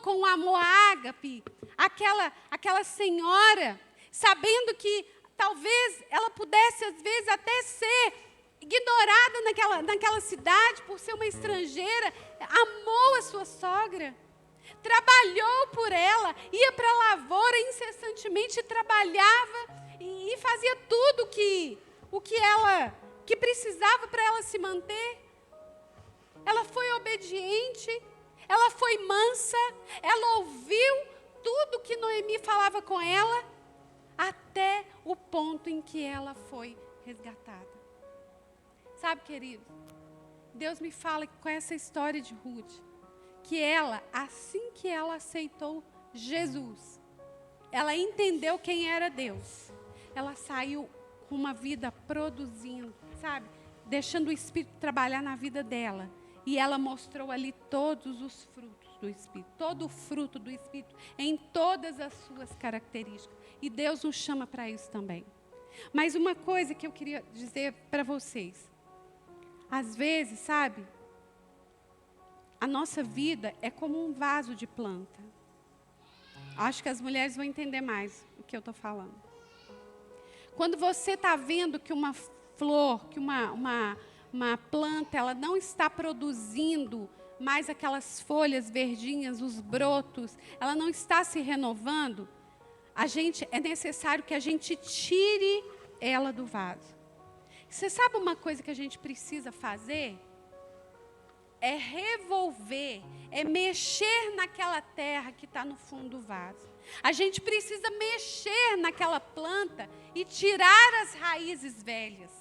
[SPEAKER 2] com amor ágape aquela senhora, sabendo que talvez ela pudesse às vezes até ser ignorada naquela cidade por ser uma estrangeira. Amou a sua sogra, trabalhou por ela, ia para a lavoura incessantemente, trabalhava e fazia tudo o que precisava para ela se manter. Ela foi obediente, ela foi mansa, ela ouviu tudo que Noemi falava com ela, até o ponto em que ela foi resgatada. Sabe, querido, Deus me fala com essa história de Ruth, que ela, assim que ela aceitou Jesus, ela entendeu quem era Deus, ela saiu com uma vida produzindo, sabe, deixando o Espírito trabalhar na vida dela. E ela mostrou ali todos os frutos do Espírito, todo o fruto do Espírito, em todas as suas características. E Deus nos chama para isso também. Mas uma coisa que eu queria dizer para vocês. Às vezes, sabe, a nossa vida é como um vaso de planta. Acho que as mulheres vão entender mais o que eu estou falando. Quando você está vendo que uma flor, que uma planta, ela não está produzindo mais aquelas folhas verdinhas, os brotos, ela não está se renovando, é necessário que a gente tire ela do vaso. Você sabe uma coisa que a gente precisa fazer? É revolver, é mexer naquela terra que está no fundo do vaso. A gente precisa mexer naquela planta e tirar as raízes velhas.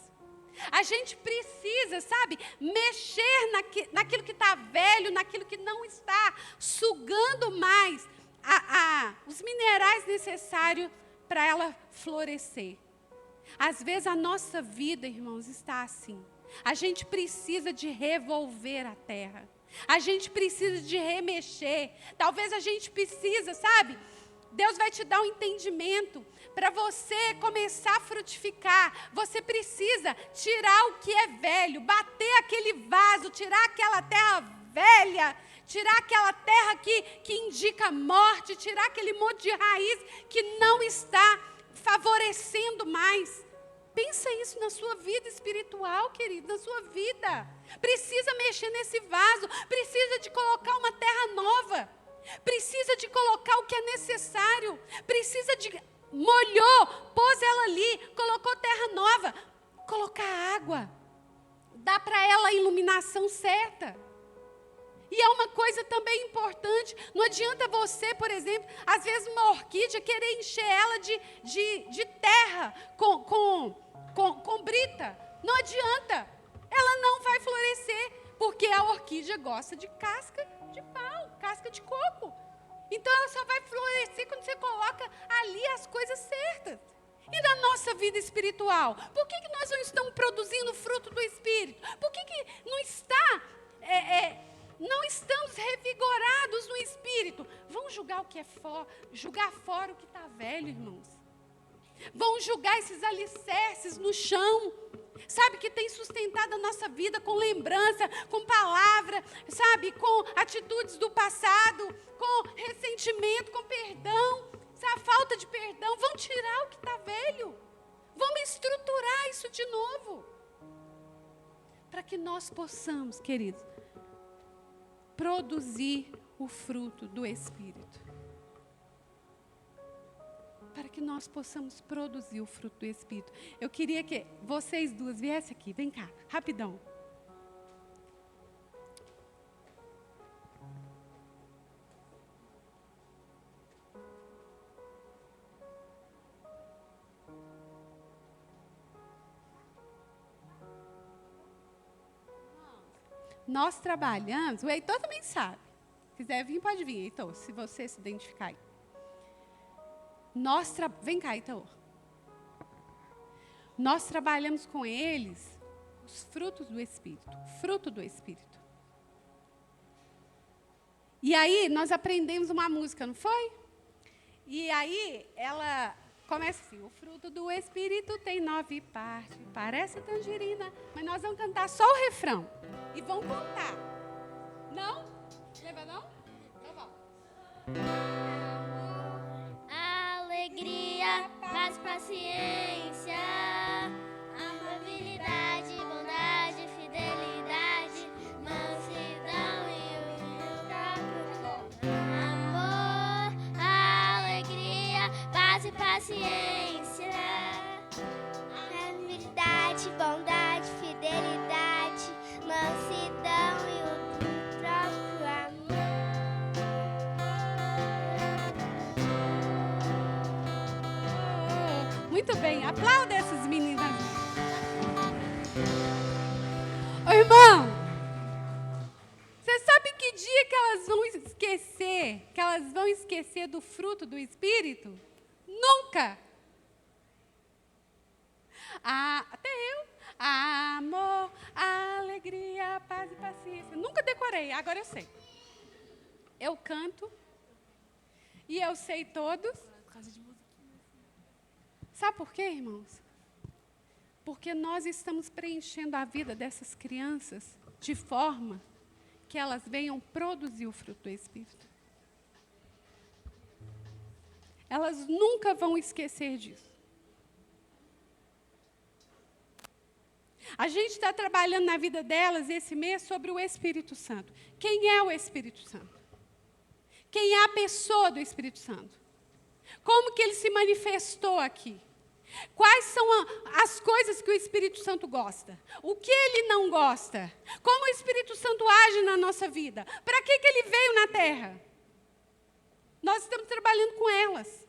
[SPEAKER 2] A gente precisa, sabe, mexer naquilo que está velho, naquilo que não está sugando mais os minerais necessários para ela florescer. Às vezes a nossa vida, irmãos, está assim. A gente precisa de revolver a terra. A gente precisa de remexer. Talvez a gente precisa, sabe? Deus vai te dar um entendimento. Para você começar a frutificar, você precisa tirar o que é velho, bater aquele vaso, tirar aquela terra velha, tirar aquela terra que indica morte, tirar aquele monte de raiz que não está favorecendo mais. Pensa isso na sua vida espiritual, querido, na sua vida. Precisa mexer nesse vaso, precisa de colocar uma terra nova, precisa de colocar o que é necessário, precisa de... molhou, pôs ela ali, colocou terra nova, colocar água, dá para ela a iluminação certa. E é uma coisa também importante, não adianta você, por exemplo, às vezes uma orquídea querer encher ela de terra com brita, não adianta, ela não vai florescer, porque a orquídea gosta de casca de pau, casca de coco. Então ela só vai florescer quando você coloca ali as coisas certas. E na nossa vida espiritual, por que nós não estamos produzindo fruto do Espírito? Por que não não estamos revigorados no Espírito? Vão julgar o que é julgar fora o que está velho, irmãos. Vão julgar esses alicerces no chão, sabe, que tem sustentado a nossa vida com lembrança, com palavra, sabe, com atitudes do passado, com ressentimento, com perdão, sabe, falta de perdão. Vão tirar o que está velho, vamos estruturar isso de novo, para que nós possamos, queridos, produzir o fruto do Espírito. Para que nós possamos produzir o fruto do Espírito. Eu queria que vocês duas viessem aqui. Vem cá, rapidão. Nós trabalhamos, o Heitor também sabe. Se quiser vir, pode vir, Heitor, se você se identificar aí. Vem cá, Heitor. Nós trabalhamos com eles os frutos do Espírito, o fruto do Espírito. E aí, nós aprendemos uma música, não foi? E aí, ela começa assim: o fruto do Espírito tem 9 partes, parece tangerina, mas nós vamos cantar só o refrão. E vamos contar. Não? Lembra não? Então vamos.
[SPEAKER 3] Alegria, paz, paciência, amabilidade, bondade, fidelidade, mansidão e o próprio amor. Alegria, paz e paciência, amabilidade, bondade, fidelidade, mansidão e o próprio amor.
[SPEAKER 2] Muito bem, aplauda essas meninas. Ô, irmão, você sabe que dia que elas vão esquecer? Que elas vão esquecer do fruto do Espírito? Nunca. Até eu. Amor, alegria, paz e paciência. Nunca decorei, agora eu sei. Eu canto e eu sei todos. Sabe por quê, irmãos? Porque nós estamos preenchendo a vida dessas crianças de forma que elas venham produzir o fruto do Espírito. Elas nunca vão esquecer disso. A gente está trabalhando na vida delas esse mês sobre o Espírito Santo. Quem é o Espírito Santo? Quem é a pessoa do Espírito Santo? Como que ele se manifestou aqui? Quais são as coisas que o Espírito Santo gosta? O que ele não gosta? Como o Espírito Santo age na nossa vida? Para que ele veio na terra? Nós estamos trabalhando com elas.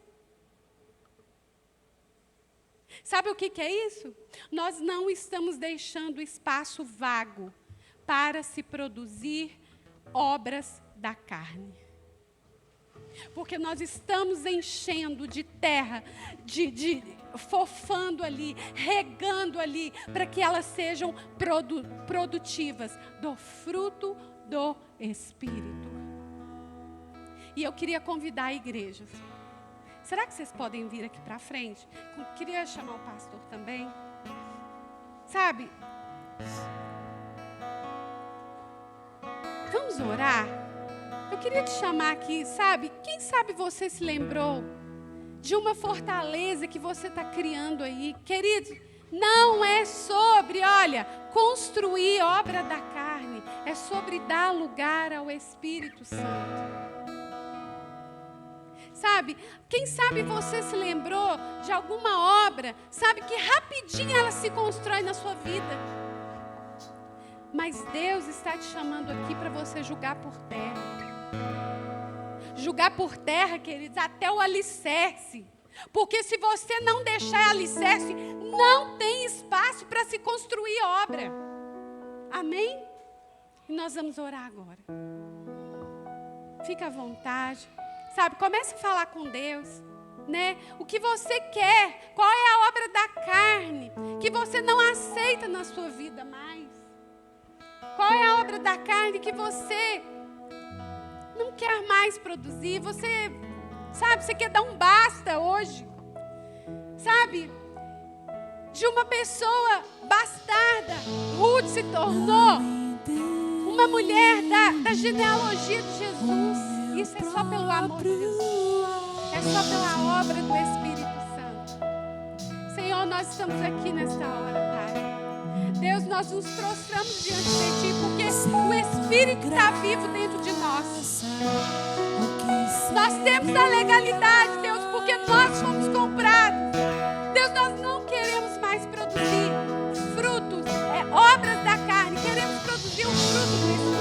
[SPEAKER 2] Sabe o que é isso? Nós não estamos deixando espaço vago para se produzir obras da carne. Porque nós estamos enchendo de terra, fofando ali, regando ali, para que elas sejam produtivas do fruto do Espírito. E eu queria convidar a igreja. Será que vocês podem vir aqui para frente? Eu queria chamar o pastor também. Sabe? Vamos orar? Eu queria te chamar aqui, sabe? Quem sabe você se lembrou de uma fortaleza que você está criando aí? Querido, não é sobre, olha, construir obra da carne. É sobre dar lugar ao Espírito Santo. Sabe, quem sabe você se lembrou de alguma obra, sabe, que rapidinho ela se constrói na sua vida. Mas Deus está te chamando aqui para você julgar por terra. Julgar por terra, queridos, até o alicerce. Porque se você não deixar alicerce, não tem espaço para se construir obra. Amém? E nós vamos orar agora. Fica à vontade. Sabe, comece a falar com Deus, né? O que você quer, qual é a obra da carne que você não aceita na sua vida mais? Qual é a obra da carne que você não quer mais produzir? Você, sabe, você quer dar um basta hoje, sabe? De uma pessoa bastarda, Ruth se tornou uma mulher da genealogia de Jesus. Isso é só pelo amor de Jesus. É só pela obra do Espírito Santo. Senhor, nós estamos aqui nesta hora, Pai. Deus, nós nos prostramos diante de Ti, porque o Espírito está vivo dentro de nós. Nós temos a legalidade, Deus, porque nós fomos comprados. Deus, nós não queremos mais produzir frutos, obras da carne. Queremos produzir o fruto do Espírito.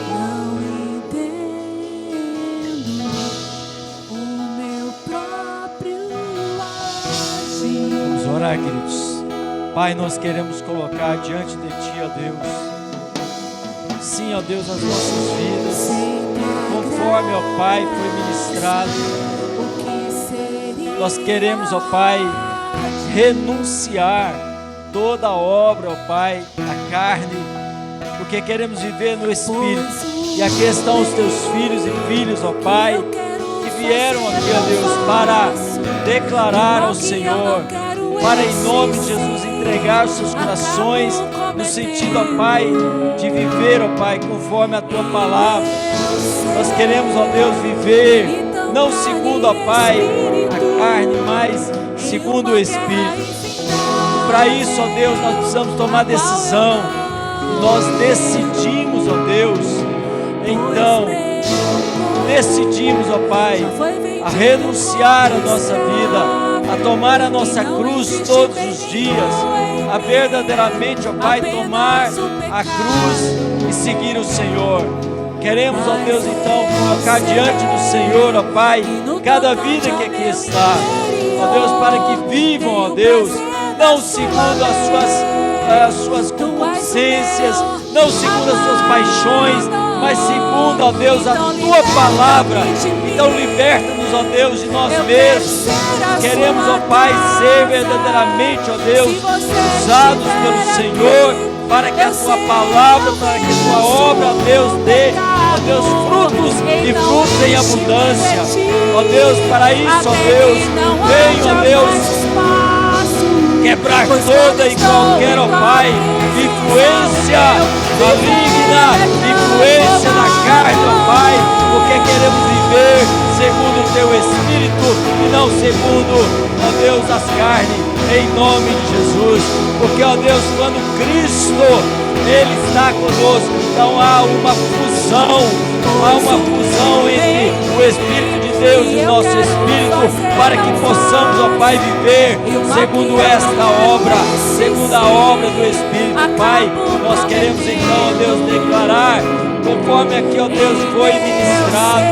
[SPEAKER 1] Vamos orar, queridos. Pai, nós queremos colocar diante de Ti, ó Deus, sim, ó Deus, as nossas vidas, conforme, ó Pai, foi ministrado. Nós queremos, ó Pai, renunciar toda obra, ó Pai, da carne, porque queremos viver no Espírito. E aqui estão os Teus filhos e filhas, ó Pai, que vieram aqui, ó Deus, para declarar ao Senhor, para em nome de Jesus entregar os seus corações no sentido, ó Pai, de viver, ó Pai, conforme a Tua palavra. Nós queremos, ó Deus, viver não segundo, ó Pai, a carne, mas segundo o Espírito. E para isso, ó Deus, nós precisamos tomar decisão. Nós decidimos, ó Deus, então decidimos, ó Pai, a renunciar a nossa vida, a tomar a nossa cruz todos os dias, a verdadeiramente, ó Pai, tomar a cruz e seguir o Senhor. Queremos, ó Deus, então, colocar diante do Senhor, ó Pai, cada vida que aqui está, ó Deus, para que vivam, ó Deus, não segundo as suas concupiscências, não segundo as suas paixões, mas segundo, ó Deus, a Tua palavra. Então liberta-nos, ó Deus, de nós mesmos. Queremos, ó Pai, ser verdadeiramente, ó Deus, usados pelo Senhor, para que a Tua palavra, para que a Tua obra, ó Deus, dê, ó Deus, frutos e frutos em abundância. Ó Deus, para isso, ó Deus, vem, ó Deus, quebrar toda e qualquer, ó Pai, influência maligna, influência da carne, ó Pai, porque queremos viver segundo o Teu Espírito e não segundo, ó Deus, as carnes, em nome de Jesus. Porque, ó Deus, quando Cristo, Ele está conosco, então há uma fusão entre o Espírito de Deus, o nosso espírito, para que possamos, ó Pai, viver segundo esta obra, segundo a obra do Espírito. Pai, nós queremos então, ó Deus, declarar, conforme aqui, ó Deus, foi ministrado,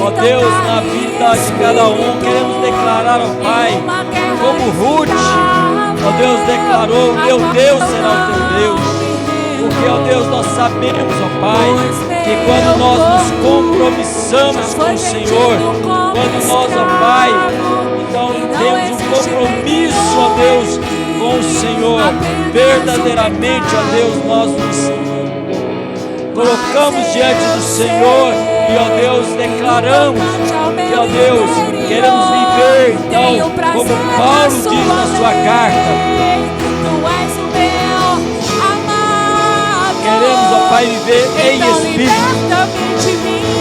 [SPEAKER 1] ó Deus, na vida de cada um, queremos declarar, ó Pai, como Ruth, ó Deus, declarou: meu Deus será o teu Deus. Porque, ó Deus, nós sabemos, ó Pai, que quando nós nos compromissamos com o Senhor, quando nós, ó Pai, então temos um compromisso, ó Deus, com o Senhor, verdadeiramente, ó Deus, nós nos colocamos diante do Senhor e, ó Deus, declaramos que, ó Deus, queremos viver, então, como Paulo diz na sua carta, queremos, ó Pai, viver em Espírito.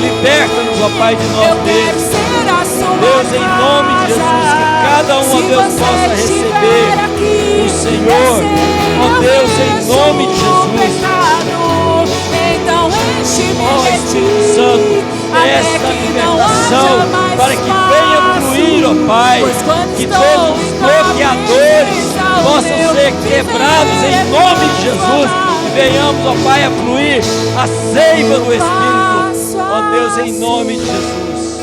[SPEAKER 1] Liberta-nos, ó Pai, de nós mesmos. Deus, em nome de Jesus, que cada um, ó Deus, possa receber o Senhor. Ó Deus, em nome de Jesus. Ó Espírito Santo, esta libertação, para que venha fluir, ó Pai, que todos os bloqueadores possam ser quebrados em nome de Jesus. Venhamos, ó Pai, a fluir a seiva do Espírito, ó Deus, em nome de Jesus,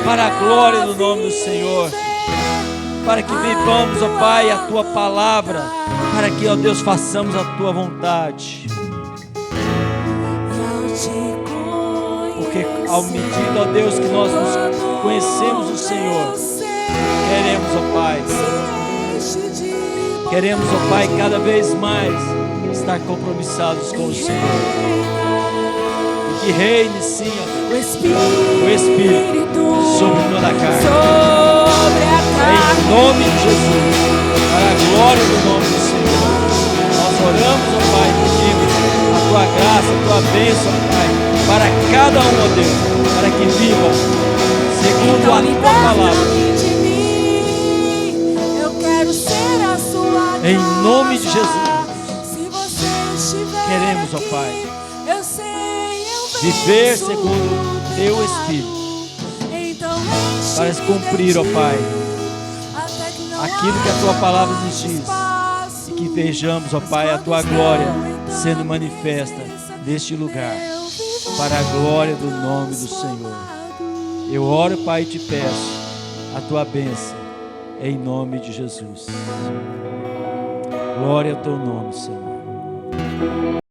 [SPEAKER 1] para a glória do nome do Senhor, para que vivamos, ó Pai, a Tua palavra, para que, ó Deus, façamos a Tua vontade, porque ao medida, ó Deus, que nós nos conhecemos o Senhor, queremos, ó Pai, queremos, ó Pai, cada vez mais estar compromissados com o Senhor, e que reine sim, ó Deus, o Espírito sobre toda a carne, em nome de Jesus, para a glória do nome do Senhor. Nós oramos, ó Pai, pedimos a Tua graça, a Tua bênção, ó Pai, para cada um, ó Deus, para que vivam segundo a Tua palavra, em nome de Jesus. Queremos, ó Pai, viver segundo Teu Espírito, para cumprir, ó Pai, aquilo que a Tua palavra nos diz, e que vejamos, ó Pai, a Tua glória sendo manifesta neste lugar, para a glória do nome do Senhor. Eu oro, Pai, e te peço a Tua bênção, em nome de Jesus. Glória ao Teu nome, Senhor.